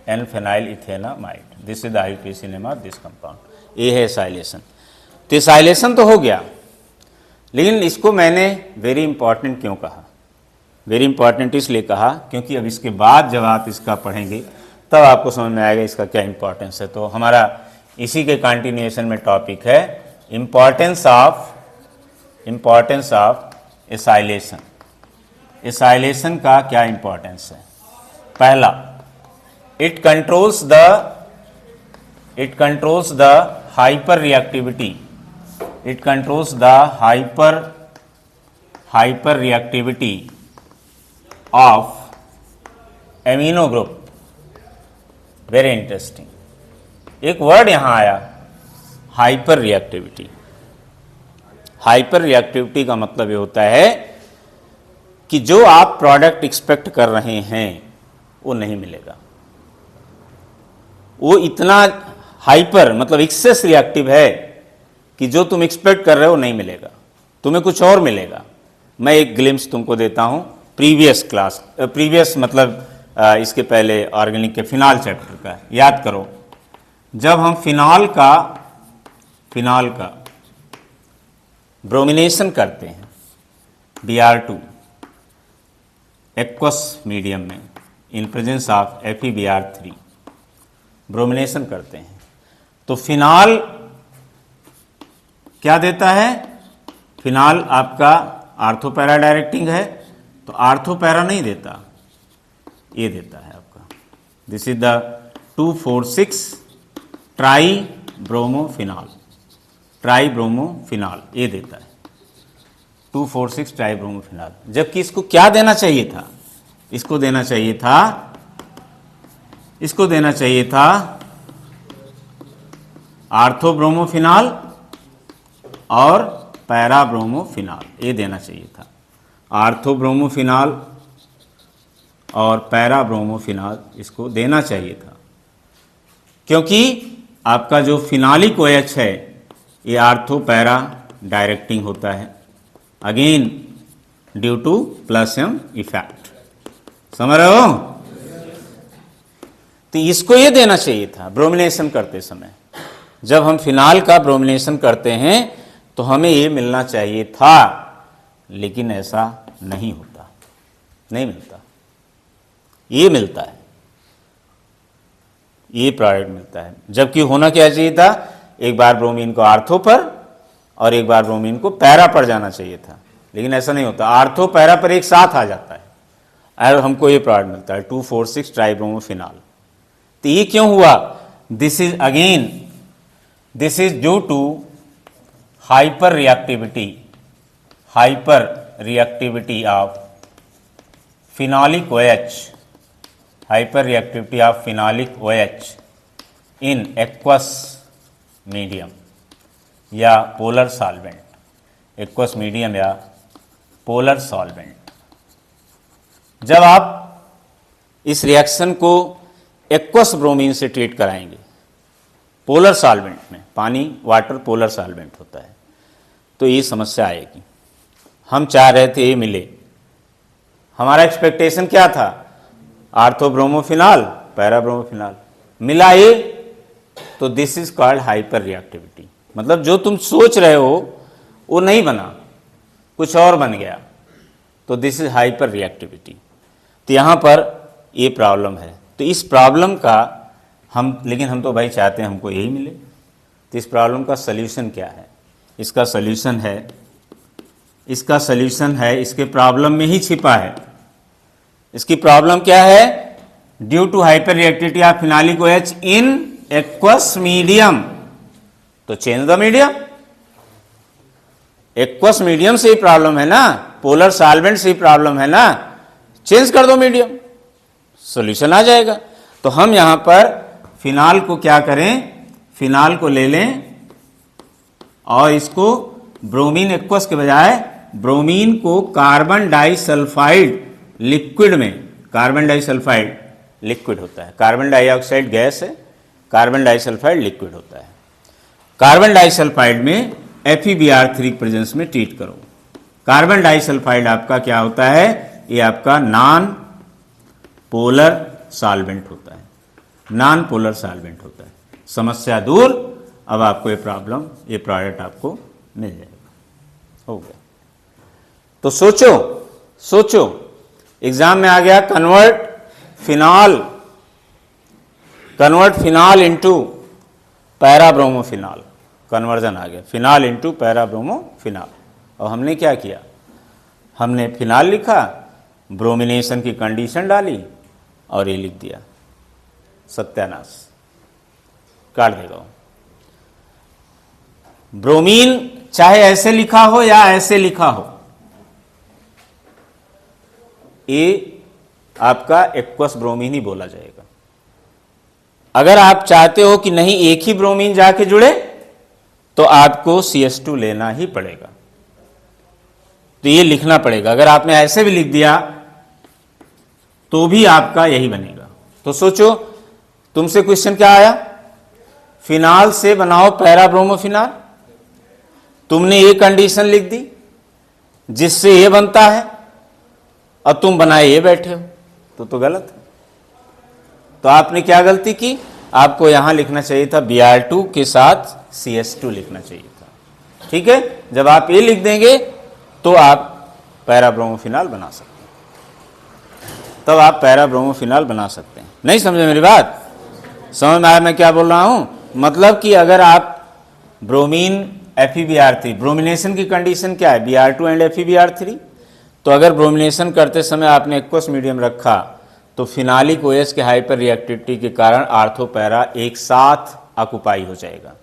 N phenyl ethanamide, this is the IUPAC name of this compound. ये है एसाइलेशन। तो एसाइलेशन तो हो गया, लेकिन इसको मैंने वेरी इंपॉर्टेंट क्यों कहा? वेरी इंपॉर्टेंट इसलिए कहा क्योंकि अब इसके बाद जब आप इसका पढ़ेंगे तब आपको समझ में आएगा इसका क्या इंपॉर्टेंस है। तो हमारा इसी के कंटिन्यूएशन में टॉपिक है इंपॉर्टेंस ऑफ एसाइलेशन। एसाइलेशन का क्या इंपॉर्टेंस है? पहला, it controls the hyper reactivity. It controls the hyper reactivity of amino group. Very interesting, एक वर्ड यहां आया, हाइपर रिएक्टिविटी। हाइपर रिएक्टिविटी का मतलब ये होता है कि जो आप प्रोडक्ट एक्सपेक्ट कर रहे हैं वो नहीं मिलेगा। वो इतना हाइपर मतलब एक्सेस रिएक्टिव है कि जो तुम एक्सपेक्ट कर रहे हो नहीं मिलेगा, तुम्हें कुछ और मिलेगा। मैं एक ग्लिम्स तुमको देता हूं प्रीवियस मतलब इसके पहले ऑर्गेनिक के फिनाल चैप्टर का याद करो। जब हम फिनाल का ब्रोमिनेशन करते हैं Br2 एक्वस मीडियम में in presence of FeBr3 bromination करते हैं, तो फिनाल क्या देता है? फिनाल आपका आर्थोपैरा डायरेक्टिंग है, तो आर्थोपैरा नहीं देता, ये देता है आपका, दिस इज द 2,4,6 ट्राइब्रोमोफिनाल, ये देता है 2,4,6 ट्राइब्रोमोफिनाल। जबकि इसको क्या देना चाहिए था? इसको देना चाहिए था आर्थोब्रोमोफिनाल और पैराब्रोमोफिनाल, ये देना चाहिए था। आर्थोब्रोमोफिनाल और पैराब्रोमोफिनाल इसको देना चाहिए था, क्योंकि आपका जो फिनालिक OH है ये आर्थो पैरा डायरेक्टिंग होता है, अगेन ड्यू टू प्लस-m इफेक्ट। समझ रहे हो? तो इसको ये देना चाहिए था ब्रोमिनेशन करते समय। जब हम फिनाल का ब्रोमिनेशन करते हैं तो हमें ये मिलना चाहिए था, लेकिन ऐसा नहीं होता, नहीं मिलता। ये मिलता है, ये प्रोडक्ट मिलता है। जबकि होना क्या चाहिए था? एक बार ब्रोमीन को आर्थो पर और एक बार ब्रोमीन को पैरा पर जाना चाहिए था, लेकिन ऐसा नहीं होता। आर्थो पैरा पर एक साथ आ जाता है और हमको ये प्रोडक्ट मिलता है 2,4,6 ट्राइब्रोमोफिनाल। तो ये क्यों हुआ? This is due to hyper reactivity of phenolic OH in aqueous medium या पोलर सॉल्वेंट, एक्वस मीडियम या पोलर सॉल्वेंट। जब आप इस रिएक्शन को एक्वस ब्रोमीन से ट्रीट कराएंगे पोलर सॉल्वेंट में, पानी वाटर पोलर सॉल्वेंट होता है, तो ये समस्या आएगी। हम चाह रहे थे ये मिले, हमारा एक्सपेक्टेशन क्या था? आर्थोब्रोमोफिनाल पैराब्रोमोफिनाल, मिला ये, तो this is called hyper reactivity. मतलब जो तुम सोच रहे हो वो नहीं बना, कुछ और बन गया, तो दिस इज हाइपर रिएक्टिविटी। तो यहाँ पर ये प्रॉब्लम है। तो इस प्रॉब्लम का लेकिन हम तो भाई चाहते हैं हमको यही मिले। तो इस प्रॉब्लम का सल्यूशन क्या है? इसका सल्यूशन है इसके प्रॉब्लम में ही छिपा है। इसकी प्रॉब्लम क्या है? Due to hyper reactivity of phenolic OH in aqueous medium, तो change the medium. Aqueous medium से ही प्रॉब्लम है ना, पोलर सॉल्वेंट से ही प्रॉब्लम है ना, चेंज कर दो मीडियम, सॉल्यूशन आ जाएगा। तो हम यहां पर फिनाल को क्या करें, फिनाल को ले लें और इसको ब्रोमीन एक्वस के बजाय ब्रोमीन को कार्बन डाइसल्फाइड लिक्विड में, कार्बन डाइसल्फाइड लिक्विड होता है, कार्बन डाइऑक्साइड गैस है, कार्बन डाइसल्फाइड लिक्विड होता है, कार्बन डाइसल्फाइड में FeBr3 प्रेजेंस में ट्रीट करो। कार्बन डाइसल्फाइड आपका क्या होता है, ये आपका नॉन पोलर सॉल्वेंट होता है, नॉन पोलर सॉल्वेंट होता है। समस्या दूर, अब आपको ये प्रॉब्लम, ये प्रोडक्ट आपको मिल जाएगा, हो गया। तो सोचो एग्जाम में आ गया कन्वर्ट फिनाल इनटू पैराब्रोमोफिनाल, कन्वर्जन आ गया, फिनाल इनटू पैराब्रोमोफिनाल। और हमने क्या किया, हमने फिनाल लिखा, ब्रोमिनेशन की कंडीशन डाली और ये लिख दिया, सत्यानाश, काट देगा। ब्रोमीन चाहे ऐसे लिखा हो या ऐसे लिखा हो, ये आपका एक्वस ब्रोमीन ही बोला जाएगा। अगर आप चाहते हो कि नहीं एक ही ब्रोमीन जाके जुड़े, तो आपको CH2 लेना ही पड़ेगा, तो ये लिखना पड़ेगा। अगर आपने ऐसे भी लिख दिया तो भी आपका यही बनेगा। तो सोचो, तुमसे क्वेश्चन क्या आया, फिनाल से बनाओ पैराब्रोमोफिनाल, तुमने ये कंडीशन लिख दी जिससे ये बनता है और तुम बनाए ये बैठे हो, तो गलत है। तो आपने क्या गलती की, आपको यहां लिखना चाहिए था Br2 के साथ CH2 लिखना चाहिए था, ठीक है। जब आप ये लिख देंगे तो आप पैराब्रोमोफिनाल बना सकते हैं, तब आप पैराब्रोमोफिनाल बना सकते हैं। नहीं समझे मेरी बात, समझ में आया मैं क्या बोल रहा हूं? मतलब कि अगर आप ब्रोमीन FeBr3, ब्रोमिनेशन की कंडीशन क्या है, Br2 एंड FeBr3, तो अगर ब्रोमिनेशन करते समय आपने एक्वस मीडियम रखा तो फिनालिक OH के हाइपर रिएक्टिविटी के कारण आर्थो पैरा एक साथ ऑक्युपाई हो जाएगा,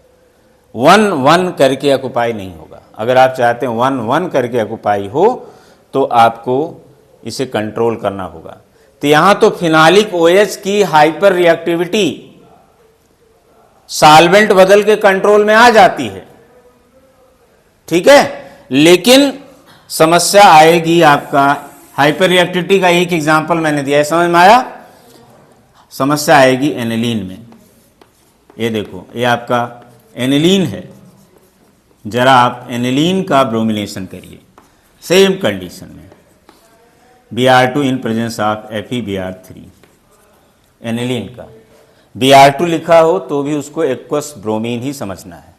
1-1 करके ऑक्युपाई नहीं होगा। अगर आप चाहते हैं 1-1 करके ऑक्युपाई हो तो आपको इसे कंट्रोल करना होगा। तो यहां तो फिनालिक OH की हाइपर रिएक्टिविटी सॉल्वेंट बदल के कंट्रोल में आ जाती है, ठीक है, लेकिन समस्या आएगी आपका हाइपर रिएक्टिविटी का एक एग्जांपल मैंने दिया है, समझ में आया? समस्या आएगी एनिलीन में। ये देखो, ये आपका एनिलीन है, जरा आप एनिलीन का ब्रोमिनेशन करिए सेम कंडीशन में, Br2 in presence of FeBr3, aniline का Br2 लिखा हो तो भी उसको एक्वस ब्रोमीन ही समझना है।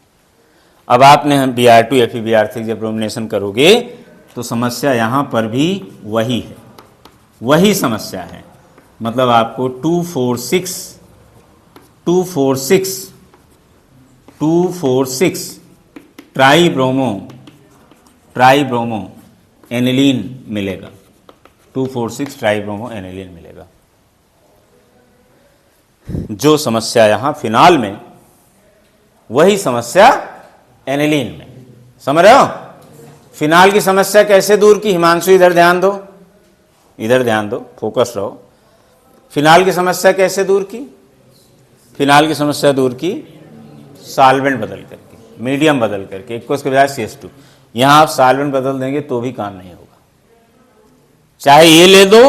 अब आपने हम Br2 FeBr3 जब ब्रोमिनेशन करोगे तो समस्या यहां पर भी वही है, वही समस्या है। मतलब आपको 246 ट्राइब्रोमो एनिलीन मिलेगा, 246 ट्राइब्रोमो एनिलीन मिलेगा। जो समस्या यहां फिनाल में, वही समस्या एनिलीन में, समझ रहे हो? फिनाल की समस्या कैसे दूर की, हिमांशु इधर ध्यान दो, इधर ध्यान दो, फोकस रहो। फिनाल की समस्या कैसे दूर की, फिनाल की समस्या दूर की सॉल्वेंट बदल करके, मीडियम बदल करके, एक्वस के बजाय CH2। यहां आप सॉल्वेंट बदल देंगे तो भी काम नहीं होगा, चाहे ये ले दो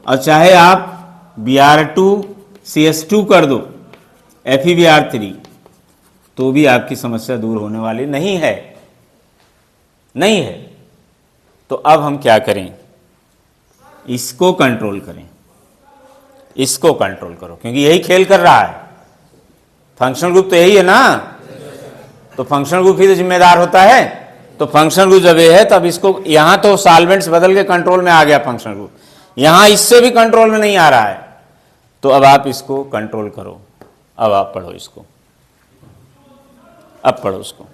और चाहे आप Br2 CH2 कर दो FeBr3, तो भी आपकी समस्या दूर होने वाली नहीं है। तो अब हम क्या करें, इसको कंट्रोल करें, इसको कंट्रोल करो, क्योंकि यही खेल कर रहा है। फंक्शनल ग्रुप तो यही है ना, तो फंक्शनल ग्रुप ही तो जिम्मेदार होता है। तो फंक्शनल ग्रुप जब ये है तब इसको, यहां तो सॉल्वेंट्स बदल के कंट्रोल में आ गया फंक्शनल ग्रुप, यहां इससे भी कंट्रोल में नहीं आ रहा है। तो अब आप इसको कंट्रोल करो। अब आप पढ़ो इसको, अब पढ़ो इसको।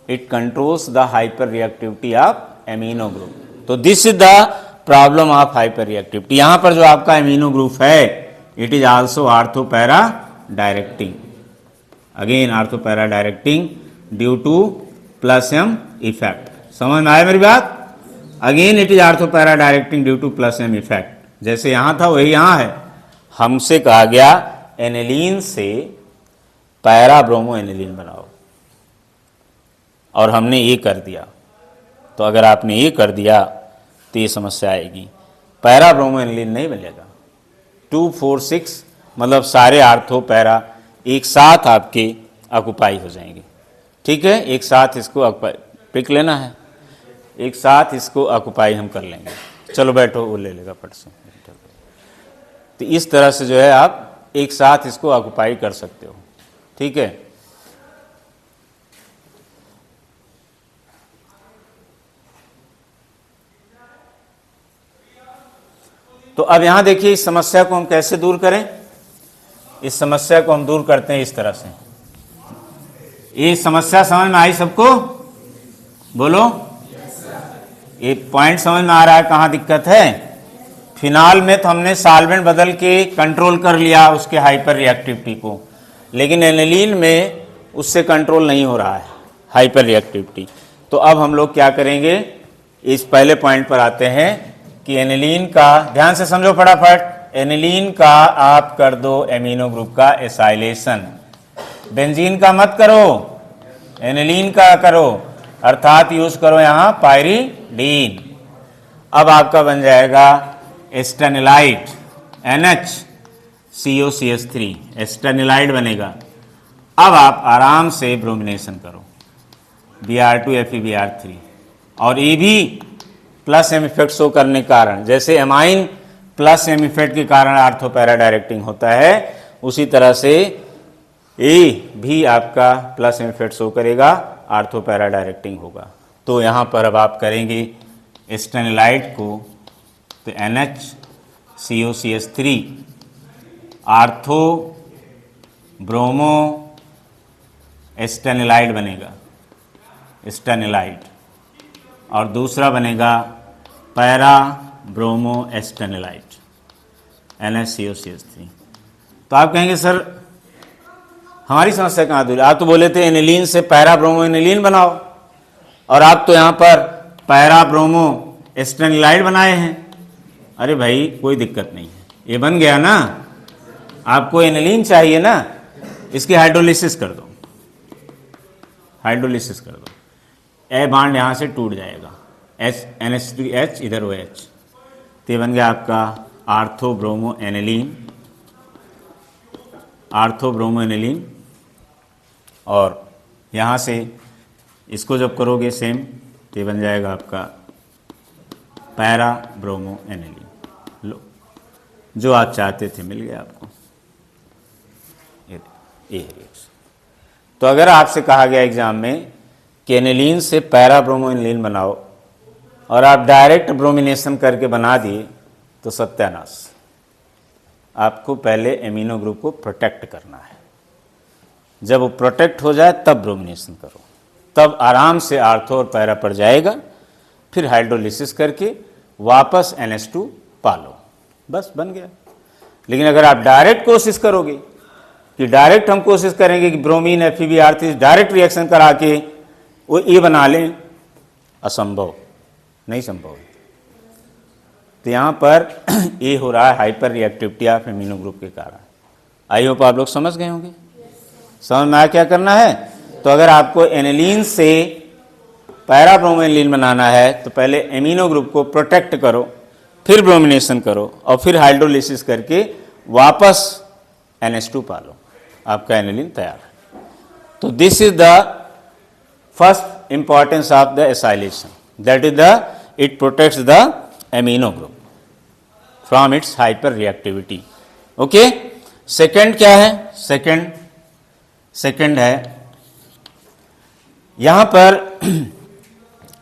It controls the hyper reactivity of amino group. तो this is the problem of hyper reactivity. यहां पर जो आपका एमिनो ग्रुप है it is also ortho para directing, again ortho para directing due to plus M effect. समझ में आया मेरी बात? Again it is ortho para directing due to plus M effect. जैसे यहां था वही यहां है, हमसे कहा गया एनिलीन से पैरा ब्रोमो एनिलीन बनाओ और हमने ये कर दिया। तो अगर आपने ये कर दिया तो ये समस्या आएगी, पैरा ब्रोमो एनिलीन नहीं बनेगा। 2, 4, 6 मतलब सारे आर्थो पैरा एक साथ आपके ऑक्युपाई हो जाएंगे। ठीक है, एक साथ इसको ऑक्युपाई पिक लेना है, एक साथ इसको ऑक्युपाई हम कर लेंगे। चलो बैठो, वो ले लेगा फट से। तो इस तरह से जो है आप एक साथ इसको ऑक्युपाई कर सकते हो। ठीक है, तो अब यहां देखिए इस समस्या को हम कैसे दूर करें। इस समस्या को हम दूर करते हैं इस तरह से। ये समस्या समझ में आई सबको? बोलो, ये पॉइंट समझ में आ रहा है कहां दिक्कत है? फिनाल में तो हमने सॉल्वेंट बदल के कंट्रोल कर लिया उसके हाइपर रिएक्टिविटी को, लेकिन एनिलीन में उससे कंट्रोल नहीं हो रहा है हाइपर रिएक्टिविटी। तो अब हम लोग क्या करेंगे, इस पहले पॉइंट पर आते हैं कि एनिलीन का, ध्यान से समझो फटाफट, एनिलीन का आप कर दो एमिनो ग्रुप का एसाइलेशन, बेंजीन का मत करो, एनिलीन का करो, अर्थात यूज करो यहां पायरीडीन। अब आपका बन जाएगा एस्टेनिलाइड NHCOCH3, एस्टेनिलाइड बनेगा। अब आप आराम से ब्रोमिनेशन करो, Br2 FeBr3, और ये भी प्लस एम इफेक्ट शो करने के कारण, जैसे एमाइन प्लस एम इफेक्ट के कारण आर्थो पैरा डायरेक्टिंग होता है, उसी तरह से ए भी आपका प्लस एम इफेक्ट शो करेगा, आर्थो पैरा डायरेक्टिंग होगा। तो यहाँ पर अब आप करेंगे एस्टेनिलाइड को, तो NHCOCH3 आर्थो ब्रोमो एस्टेनिलाइड बनेगा, एस्टेनिलाइड, और दूसरा बनेगा पैरा ब्रोमो एस्टेनिलाइड NHCOCH3। तो आप कहेंगे सर हमारी समस्या कहाँ दूर? आप तो बोले थे एनिलीन से पैरा ब्रोमो एनिलीन बनाओ, और आप तो यहाँ पर पैरा ब्रोमो एस्टेनिलाइड बनाए हैं। अरे भाई कोई दिक्कत नहीं है, ये बन गया ना, आपको एनिलीन चाहिए ना, इसकी हाइड्रोलिसिस कर दो, हाइड्रोलिसिस कर दो, ए बांड यहाँ से टूट जाएगा, NH3H इधर OH, तो ये बन गया आपका ortho bromo aniline, ortho bromo aniline. और यहाँ से इसको जब करोगे सेम, तो ये बन जाएगा आपका पैरा ब्रोमो एनिलीन। लो, जो आप चाहते थे मिल गया आपको, ये रिएक्शन। तो अगर आपसे कहा गया एग्जाम में कि एनिलीन से पैरा ब्रोमो एनिलीन बनाओ और आप डायरेक्ट ब्रोमिनेशन करके बना दिए, तो सत्यानाश। आपको पहले एमिनो ग्रुप को प्रोटेक्ट करना है, जब वो प्रोटेक्ट हो जाए तब ब्रोमिनेशन करो, तब आराम से आर्थो और पैरा पर जाएगा, फिर हाइड्रोलिसिस करके वापस NH2 पालो, बस बन गया। लेकिन अगर आप डायरेक्ट कोशिश करोगे कि डायरेक्ट हम कोशिश करेंगे कि ब्रोमीन FeBr3 डायरेक्ट रिएक्शन करा के वो ये बना लें, असंभव, नहीं संभव है। तो यहाँ पर ये हो रहा है hyper reactivity of amino group के कारण। आई होप आप लोग समझ गए होंगे। समझ में आया क्या करना है? तो अगर आपको एनिलीन से पैरा ब्रोमो एनिलीन बनाना है, तो पहले एमिनो ग्रुप को प्रोटेक्ट करो, फिर ब्रोमिनेशन करो, और फिर हाइड्रोलिसिस करके वापस NH2 पालो, आपका एनिलीन तैयार है। तो this is the first importance of the acylation, that is the it protects the amino group from its hyper reactivity. Okay, second क्या है? सेकंड है यहां पर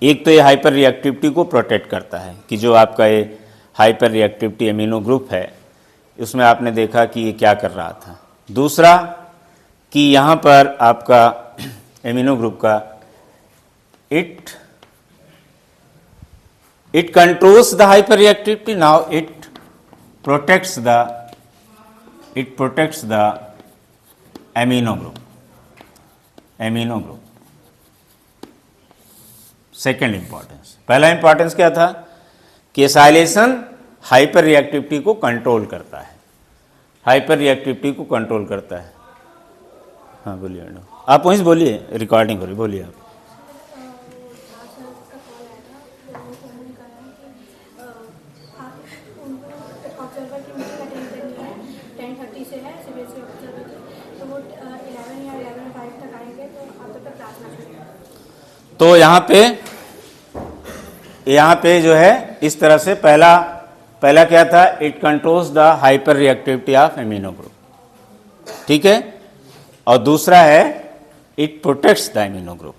एक तो ये हाइपर रिएक्टिविटी को प्रोटेक्ट करता है कि जो आपका ये हाइपर रिएक्टिविटी एमिनो ग्रुप है, उसमें आपने देखा कि ये क्या कर रहा था। दूसरा कि यहाँ पर आपका एमिनो ग्रुप का it controls the hyperreactivity, now it protects the it protects the amino group, amino group. Second importance, पहला इंपॉर्टेंस क्या था कि एसाइलेशन हाइपर रिएक्टिविटी को कंट्रोल करता है, हाइपर रिएक्टिविटी को कंट्रोल करता है। हाँ बोलिए मैडम, आप वहीं से बोलिए, रिकॉर्डिंग हो रही, बोलिए आप। तो यहाँ पे जो है इस तरह से पहला क्या था, it controls the hyper reactivity of amino group, ठीक है। और दूसरा है it protects the amino group,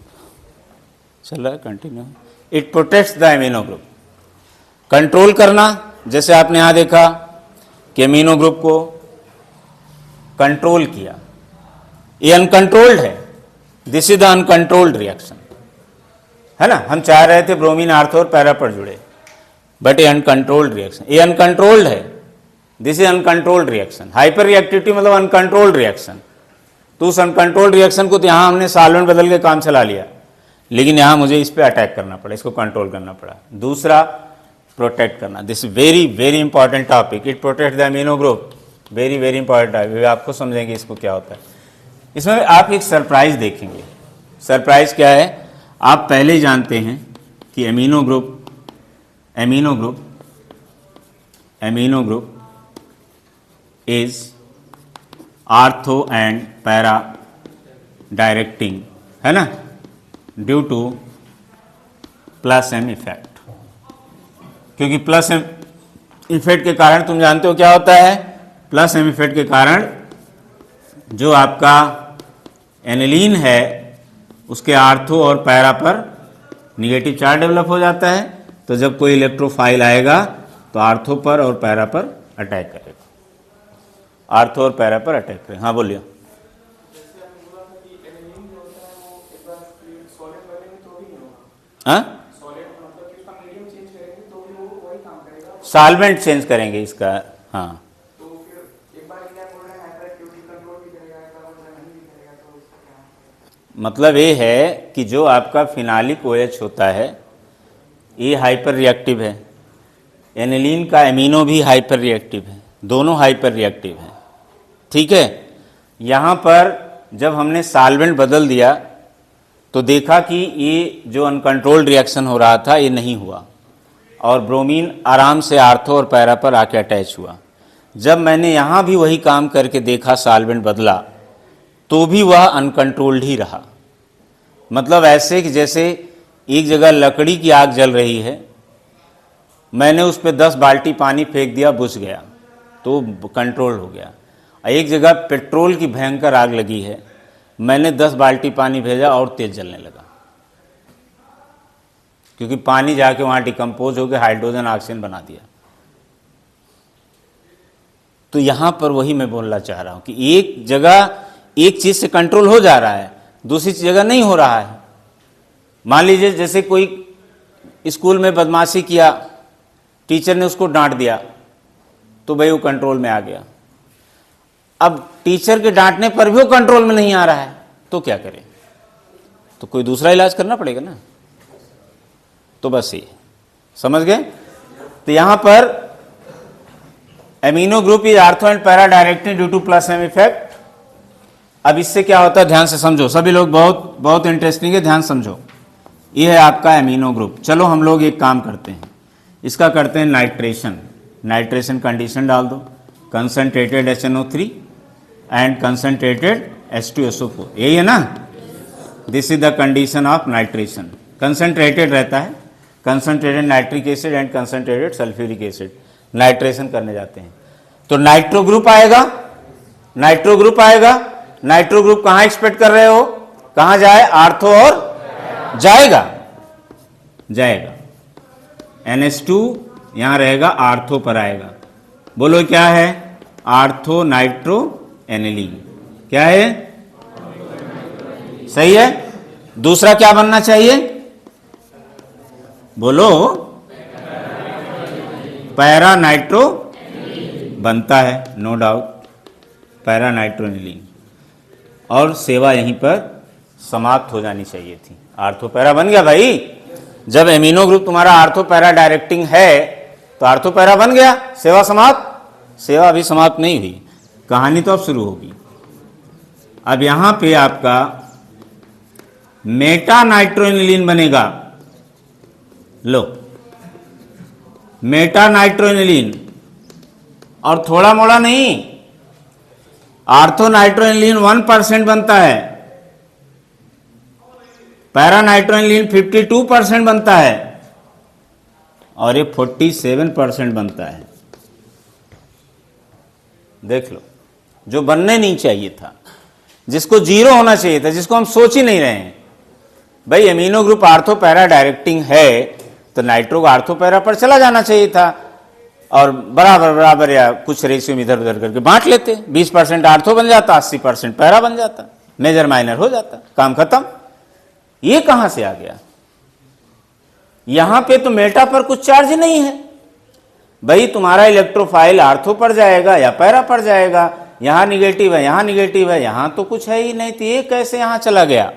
चल रहा है continue, it protects the amino group. Control करना, जैसे आपने यहां देखा कि एमिनो ग्रुप को कंट्रोल किया, ये अनकंट्रोल्ड है, this is the uncontrolled reaction, है ना। हम चाह रहे थे ब्रोमीन आर्थो और पैरा पर जुड़े, बट ये अनकंट्रोल्ड रिएक्शन, ये अनकंट्रोल्ड है, this is uncontrolled reaction. Hyper reactivity मतलब अनकंट्रोल्ड रिएक्शन। तो उस अनकंट्रोल्ड रिएक्शन को तो यहां हमने सॉल्वेंट बदल के काम चला लिया, लेकिन यहां मुझे इस पे अटैक करना पड़ा, इसको कंट्रोल करना पड़ा। दूसरा प्रोटेक्ट करना, this very very important topic, it protect the amino group, very very important topic, आपको समझेंगे इसको क्या होता है। इसमें आप एक सरप्राइज देखेंगे। सरप्राइज क्या है, आप पहले ही जानते हैं कि amino group is ortho and para directing, है ना, due to plus M effect. क्योंकि प्लस एम इफेक्ट के कारण तुम जानते हो क्या होता है, प्लस एम इफेक्ट के कारण जो आपका एनिलीन है उसके आर्थो और पैरा पर निगेटिव चार्ज डेवलप हो जाता है। तो जब कोई इलेक्ट्रोफाइल आएगा तो आर्थो पर और पैरा पर अटैक करेगा, आर्थो और पैरा पर अटैक करेगा। हाँ बोलिए। हाँ, सॉल्वेंट चेंज करेंगे इसका, हाँ। मतलब ये है कि जो आपका फिनालिक OH होता है ये हाइपर रिएक्टिव है, एनिलीन का एमिनो भी हाइपर रिएक्टिव है, दोनों हाइपर रिएक्टिव हैं, ठीक है। यहाँ पर जब हमने सॉल्वेंट बदल दिया तो देखा कि ये जो अनकंट्रोल्ड रिएक्शन हो रहा था ये नहीं हुआ और ब्रोमीन आराम से आर्थो और पैरा पर आके अटैच हुआ। जब मैंने यहाँ भी वही काम करके देखा, सॉल्वेंट बदला, तो भी वह अनकंट्रोल्ड ही रहा। मतलब ऐसे कि जैसे एक जगह लकड़ी की आग जल रही है, मैंने उस पर 10 बाल्टी पानी फेंक दिया, बुझ गया, तो कंट्रोल हो गया। एक जगह पेट्रोल की भयंकर आग लगी है, मैंने 10 बाल्टी पानी भेजा और तेज जलने लगा, क्योंकि पानी जाके वहाँ डिकम्पोज होकर हाइड्रोजन ऑक्सीजन बना दिया। तो यहाँ पर वही मैं बोलना चाह रहा हूँ कि एक जगह एक चीज़ से कंट्रोल हो जा रहा है, दूसरी जगह नहीं हो रहा है। मान लीजिए जैसे कोई स्कूल में बदमाशी किया, टीचर ने उसको डांट दिया, तो भाई वो कंट्रोल में आ गया। अब टीचर के डांटने पर भी वो कंट्रोल में नहीं आ रहा है, तो क्या करें? तो कोई दूसरा इलाज करना पड़ेगा ना। तो बस ये समझ गए। तो यहां पर amino group is ortho and para directing due to plus M effect. अब इससे क्या होता है, ध्यान से समझो, सभी लोग बहुत बहुत इंटरेस्टिंग है, ध्यान समझो। ये है आपका एमिनो ग्रुप। चलो हम लोग एक काम करते हैं, इसका करते हैं नाइट्रेशन। नाइट्रेशन कंडीशन डाल दो, concentrated HNO3 and concentrated H2SO4, यही है ना। This is the condition of nitration. Concentrated रहता है, concentrated nitric acid and concentrated sulphuric acid. Nitration करने जाते हैं तो नाइट्रो ग्रुप आएगा, नाइट्रो ग्रुप आएगा। नाइट्रो ग्रुप कहां एक्सपेक्ट कर रहे हो, कहां जाए, आर्थो और जाएगा, जाएगा। NH2 यहां रहेगा, आर्थो पर आएगा। बोलो क्या है, आर्थो नाइट्रो एनिलीन। क्या है, सही है। दूसरा क्या बनना चाहिए, बोलो, पैरा नाइट्रो बनता है, नो डाउट। पैरा नाइट्रोनिलीन, और सेवा यहीं पर समाप्त हो जानी चाहिए थी। आर्थो पैरा बन गया भाई। जब एमिनो ग्रुप तुम्हारा आर्थो पैरा डायरेक्टिंग है तो आर्थो पैरा बन गया, सेवा समाप्त। सेवा अभी समाप्त नहीं हुई, कहानी तो अब शुरू होगी। अब यहां पे आपका मेटा नाइट्रोनिलीन बनेगा। लो, मेटा नाइट्रोनिलीन, और थोड़ा मोड़ा नहीं, आर्थो नाइट्रोनिलीन 1% बनता है, पैरा नाइट्रोनिलीन 52% बनता है, और ये 47% बनता है। देख लो, जो बनने नहीं चाहिए था, जिसको 0 होना चाहिए था, जिसको हम सोच ही नहीं रहे हैं। भाई amino group ortho para directing है तो नाइट्रो आर्थो पैरा पर चला जाना चाहिए था, और बराबर बराबर या कुछ रेशियो में इधर उधर करके बांट लेते, 20% आर्थो बन जाता, 80% पैरा बन जाता, मेजर माइनर हो जाता, काम खत्म। ये कहां से आ गया? यहां पे तो मेटा पर कुछ चार्ज ही नहीं है भाई, तुम्हारा इलेक्ट्रोफाइल आर्थो पर जाएगा या पैरा पर जाएगा, यहां निगेटिव है, यहां निगेटिव है, यहां तो कुछ है ही नहीं, तो ये कैसे यहां चला गया?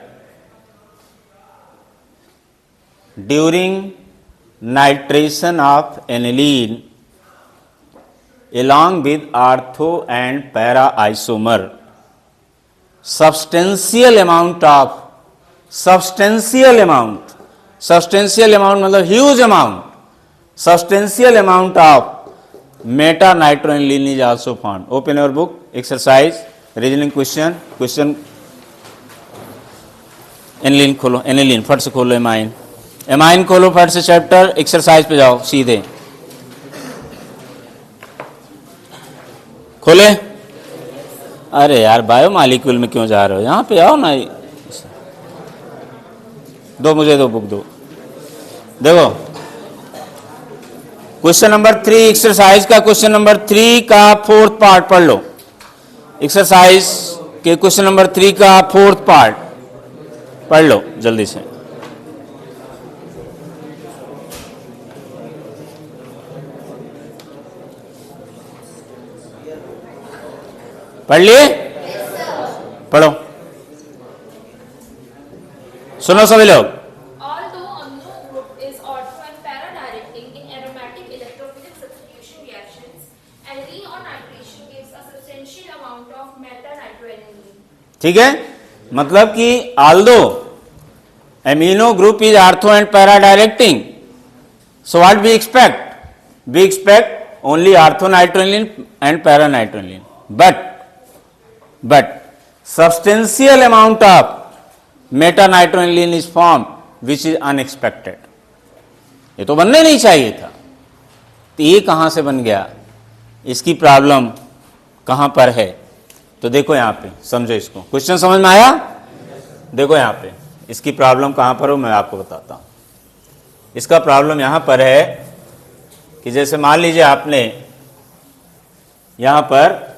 During nitration of aniline along with artho and para isomer, substantial amount मतलब huge amount, substantial amount of meta nitroaniline is also found. Open your book, exercise, reasoning question aniline खोलो, aniline फट से खोलो, एमाइन खोलो फट से, chapter exercise पे जाओ सीधे, खोले। अरे यार बायोमॉलिक्यूल में क्यों जा रहे हो, यहां पे आओ ना। मुझे दो बुक दो। देखो क्वेश्चन नंबर 3, एक्सरसाइज का क्वेश्चन नंबर 3 का 4th पार्ट पढ़ लो। एक्सरसाइज के क्वेश्चन नंबर 3 का 4th पार्ट पढ़ लो जल्दी से। पढ़ लिए? पढ़ो, सुनो सभी लोग। Although amino group is ortho and para directing in aromatic electrophilic substitution reactions, aniline or nitration gives a substantial amount of meta nitroaniline. ठीक है, मतलब कि although amino group is ortho and para directing, so what we expect only ortho nitroaniline and para nitroaniline, but substantial amount of meta nitroaniline is formed which is unexpected. ये तो बनने नहीं चाहिए था, तो ये कहां से बन गया? इसकी प्रॉब्लम कहां पर है? तो देखो यहां पे, समझो इसको, क्वेश्चन समझ में आया? देखो यहां पे इसकी प्रॉब्लम कहां पर हो, मैं आपको बताता हूं। इसका प्रॉब्लम यहां पर है कि जैसे मान लीजिए आपने यहां पर,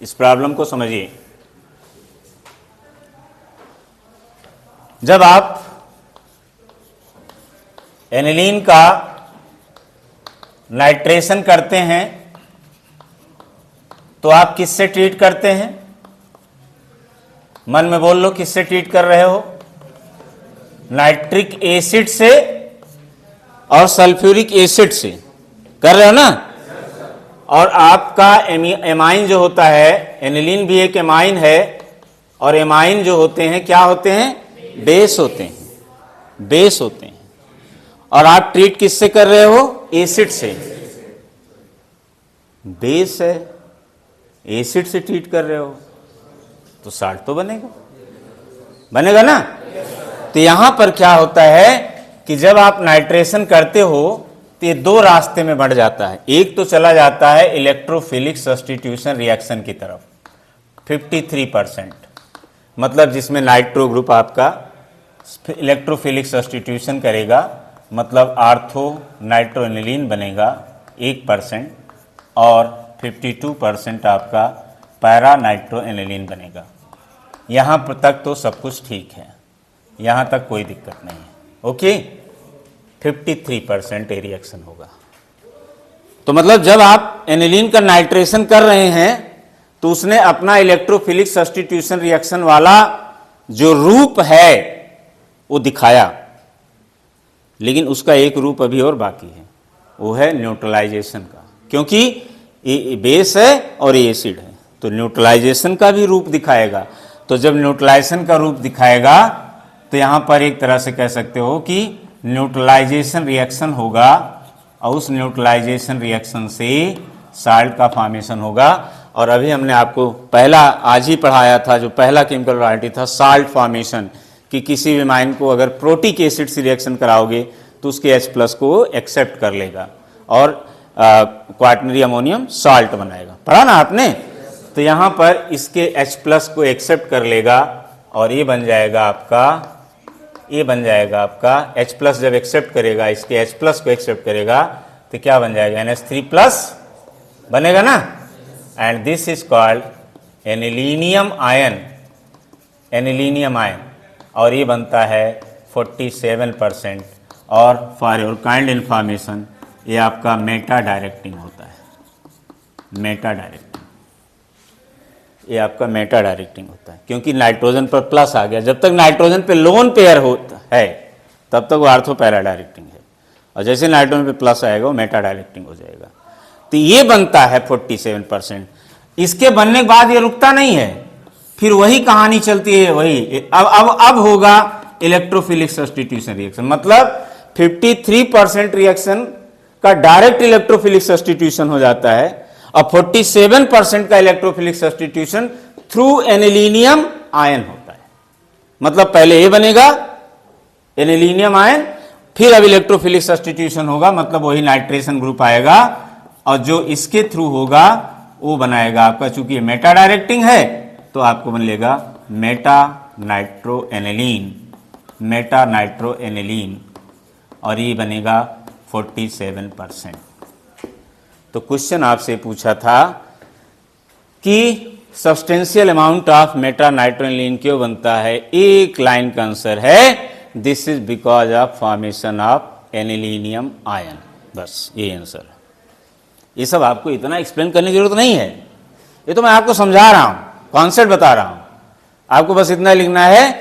इस प्रॉब्लम को समझिए, जब आप एनिलीन का नाइट्रेशन करते हैं तो आप किससे ट्रीट करते हैं? मन में बोल लो, किससे ट्रीट कर रहे हो? नाइट्रिक एसिड से और सल्फ्यूरिक एसिड से कर रहे हो ना। और आपका एमाइन जो होता है, एनिलीन भी एक एमाइन है, और एमाइन जो होते हैं क्या होते हैं? बेस होते हैं। और आप ट्रीट किससे कर रहे हो? एसिड से। बेस है, एसिड से ट्रीट कर रहे हो तो साल्ट तो बनेगा ना। तो यहां पर क्या होता है कि जब आप नाइट्रेशन करते हो तो ये दो रास्ते में बढ़ जाता है। एक तो चला जाता है इलेक्ट्रोफिलिक सब्स्टिट्यूशन रिएक्शन की तरफ 53%, मतलब जिसमें नाइट्रो ग्रुप आपका इलेक्ट्रोफिलिक सब्स्टिट्यूशन करेगा, मतलब आर्थो नाइट्रोएनिलीन बनेगा 1%, और 52% आपका पैरा नाइट्रोएनिलीन बनेगा। यहां तक तो सब कुछ ठीक है, यहां तक कोई दिक्कत नहीं है। ओके, 53% रिएक्शन होगा। तो मतलब जब आप एनिलीन का नाइट्रेशन कर रहे हैं तो उसने अपना इलेक्ट्रोफिलिक सब्स्टिट्यूशन रिएक्शन वाला जो रूप है वो दिखाया, लेकिन उसका एक रूप अभी और बाकी है, वो है न्यूट्रलाइजेशन का, क्योंकि ये बेस है और ये एसिड है, तो न्यूट्रलाइजेशन का भी रूप दिखाएगा। तो जब न्यूट्रलाइजेशन का रूप दिखाएगा तो यहां पर एक तरह से कह सकते हो कि न्यूट्रलाइजेशन रिएक्शन होगा और उस न्यूट्रलाइजेशन रिएक्शन से साल्ट का फॉर्मेशन होगा। और अभी हमने आपको पहला आज ही पढ़ाया था, जो पहला केमिकल प्रॉपर्टी था साल्ट फॉर्मेशन, कि किसी भी माइन को अगर प्रोटिक एसिड से रिएक्शन कराओगे तो उसके H+ को एक्सेप्ट कर लेगा और क्वाटरनरी अमोनियम साल्ट बनाएगा। पढ़ा ना आपने? तो यहाँ पर इसके H+ को एक्सेप्ट कर लेगा और ये बन जाएगा आपका H+ जब एक्सेप्ट करेगा, इसके H+ को एक्सेप्ट करेगा तो क्या बन जाएगा? NH3+ बनेगा ना। And this is called anilinium ion, और ये बनता है 47%। और फॉर योर काइंड इन्फॉर्मेशन ये आपका मेटा डायरेक्टिंग होता है, ये आपका मेटा डायरेक्टिंग होता है, क्योंकि नाइट्रोजन पर प्लस आ गया। जब तक नाइट्रोजन पे लोन पेयर होता है तब तक वो आर्थो पैरा डायरेक्टिंग है, और जैसे नाइट्रोजन पे प्लस आएगा वो मेटा डायरेक्टिंग हो जाएगा। तो ये बनता है 47%। इसके बनने के बाद ये रुकता नहीं है, फिर वही कहानी चलती है, वही अब होगा इलेक्ट्रोफिलिक सब्स्टिट्यूशन रिएक्शन, मतलब 53% रिएक्शन का डायरेक्ट इलेक्ट्रोफिलिक सब्स्टिट्यूशन हो जाता है और 47% का electrophilic substitution through anilinium ion होता है। मतलब पहले ये बनेगा एनिलीनियम आयन, फिर अब इलेक्ट्रोफिलिक सब्स्टिट्यूशन होगा, मतलब वही नाइट्रेशन ग्रुप आएगा और जो इसके थ्रू होगा वो बनाएगा आपका, चूंकि ये मेटा डायरेक्टिंग है तो आपको बनेगा मेटा नाइट्रोएनिलीन, और ये बनेगा 47%। तो क्वेश्चन आपसे पूछा था कि सब्सटेंशियल अमाउंट ऑफ मेटा नाइट्रोएनिलीन क्यों बनता है? एक लाइन का आंसर है this is because of formation of anilinium ion. बस ये आंसर है। ये सब आपको इतना एक्सप्लेन करने की जरूरत नहीं है, ये तो मैं आपको समझा रहा हूं, कॉन्सेप्ट बता रहा हूं। आपको बस इतना लिखना है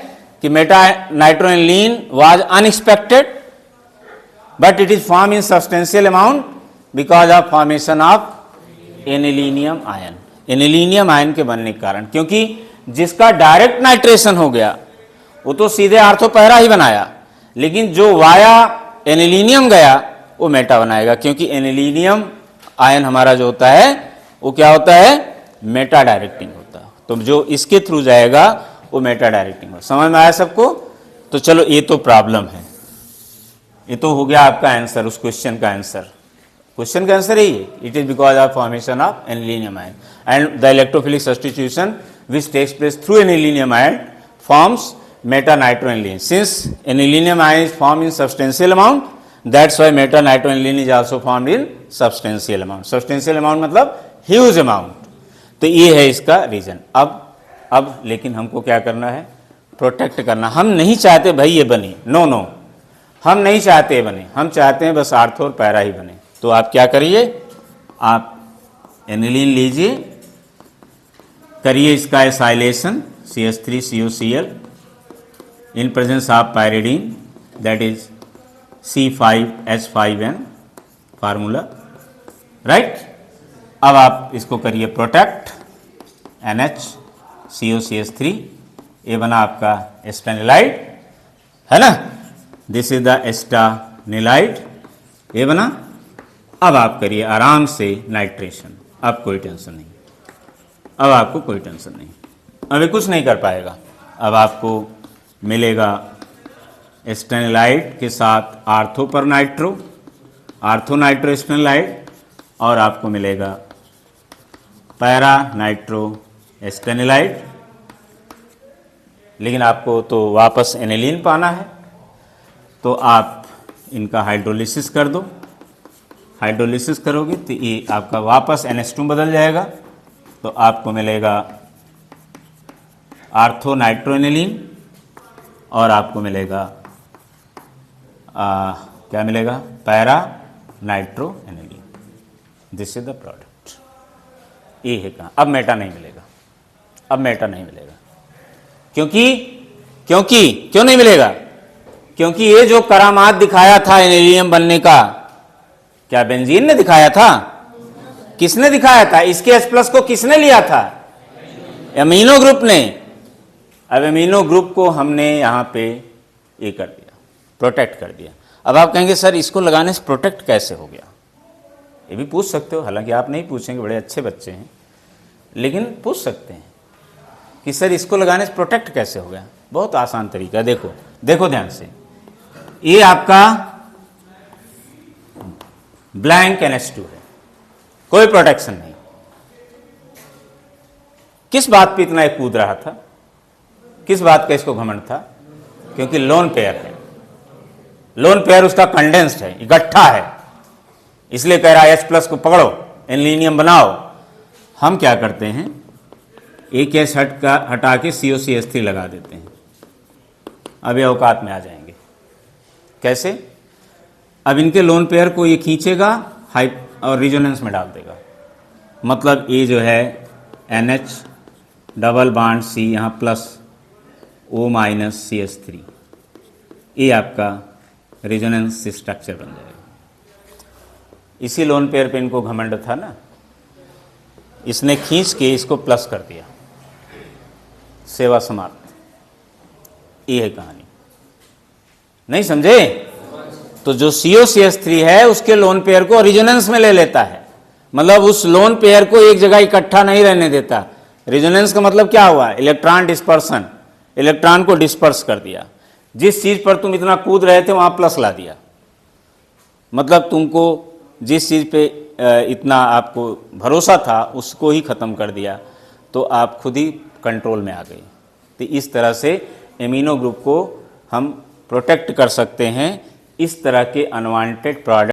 कि meta nitroaniline was unexpected but it is form in substantial amount because of formation of anilinium ion. Anilinium ion के बनने के कारण, क्योंकि जिसका डायरेक्ट नाइट्रेशन हो गया वो तो सीधे आर्थो पैरा ही बनाया, लेकिन जो वाया एनिलीनियम गया वो मेटा बनाएगा, क्योंकि एनिलीनियम आयन हमारा जो होता है वो क्या होता है? मेटा डायरेक्टिंग होता है। तो जो इसके थ्रू जाएगा वो मेटा डायरेक्टिंग होगा। समझ में आया सबको? तो चलो ये तो प्रॉब्लम है, ये तो हो गया आपका आंसर, उस क्वेश्चन का आंसर। क्वेश्चन का आंसर यही है, it is because of formation of anilinium ion and the electrophilic substitution which takes place through anilinium ion forms meta nitroaniline. Since anilinium ion is form in substantial amount, that's why meta nitroaniline is also formed in substantial amount. Substantial amount मतलब huge amount. तो ये है इसका reason. अब लेकिन हमको क्या करना है? प्रोटेक्ट करना। हम नहीं चाहते भाई ये बने, नो, हम नहीं चाहते बने, हम चाहते हैं बस आर्थो और पैरा ही बने। तो आप क्या करिए, आप एनिलीन लीजिए, करिए इसका acylation CH3COCl in presence of pyridine, that is C5H5N formula, right. अब आप इसको करिए प्रोटेक्ट, NHCOCH3, ये बना आपका एस्टानिलाइड, है ना, दिस इज द एस्टानिलाइड, ये बना। अब आप करिए आराम से नाइट्रेशन, अब कोई टेंशन नहीं, अब आपको कोई टेंशन नहीं, अभी कुछ नहीं कर पाएगा। अब आपको मिलेगा एस्टेनिलाइड के साथ आर्थो पर नाइट्रो, आर्थो नाइट्रो एस्टेनिलाइड, और आपको मिलेगा पैरा नाइट्रो एस्टेनिलाइड। लेकिन आपको तो वापस एनिलीन पाना है, तो आप इनका हाइड्रोलिसिस कर दो। हाइड्रोलिसिस करोगे तो ये आपका वापस NH2 बदल जाएगा, तो आपको मिलेगा आर्थो नाइट्रोएनिलीन, और आपको मिलेगा क्या मिलेगा? Para nitroaniline. This is the product. ये है कहाँ, अब मेटा नहीं मिलेगा, अब मेटा नहीं मिलेगा। क्यों नहीं मिलेगा? क्योंकि ये जो करामात दिखाया था एनिलियम बनने का, क्या बेंजीन ने दिखाया था? किसने दिखाया था? इसके H+ को किसने लिया था? एमिनो ग्रुप ने। अब एमिनो ग्रुप को हमने यहां पे ये कर दिया, प्रोटेक्ट कर दिया। अब आप कहेंगे सर इसको लगाने से प्रोटेक्ट कैसे हो गया? ये भी पूछ सकते हो, हालांकि आप नहीं पूछेंगे, बड़े अच्छे बच्चे हैं, लेकिन पूछ सकते हैं कि सर इसको लगाने से प्रोटेक्ट कैसे हो गया। बहुत आसान तरीका, देखो ध्यान से। ये आपका ब्लैंक NH2 है, कोई प्रोटेक्शन नहीं। किस बात पे इतना कूद रहा था? किस बात का इसको घमंड था? क्योंकि लोन पेयर है, लोन पेयर उसका कंडेंस्ड है, इकट्ठा है, इसलिए कह रहा है H+ को पकड़ो, एनिलियम बनाओ। हम क्या करते हैं, एक S हटा के COCH3 लगा देते हैं। अब ये औकात में आ जाएंगे। कैसे? अब इनके लोन पेयर को ये खींचेगा और रिजोनेंस में डाल देगा। मतलब ये जो है NH डबल बॉन्ड C यहाँ प्लस O माइनस CH3, ये आपका रिजोनेंस स्ट्रक्चर बन जाएगा। इसी लोन पेयर पे इनको घमंड था ना, इसने खींच के इसको प्लस कर दिया, सेवा समाप्त। ये है कहानी। नहीं समझे? तो जो COCH3 है उसके लोन पेयर को रिजोनेंस में ले लेता है, मतलब उस लोन पेयर को एक जगह इकट्ठा नहीं रहने देता। रिजोनेंस का मतलब क्या हुआ? इलेक्ट्रॉन डिस्पर्सन, इलेक्ट्रॉन को डिस्पर्स कर दिया। जिस चीज पर तुम इतना कूद रहे थे वहां प्लस ला दिया, मतलब तुमको जिस चीज पे इतना आपको भरोसा था उसको ही खत्म कर दिया, तो आप खुद ही कंट्रोल में आ गए। तो इस तरह से एमिनो ग्रुप को हम प्रोटेक्ट कर सकते हैं। इस तरह के अनवांटेड प्रोडक्ट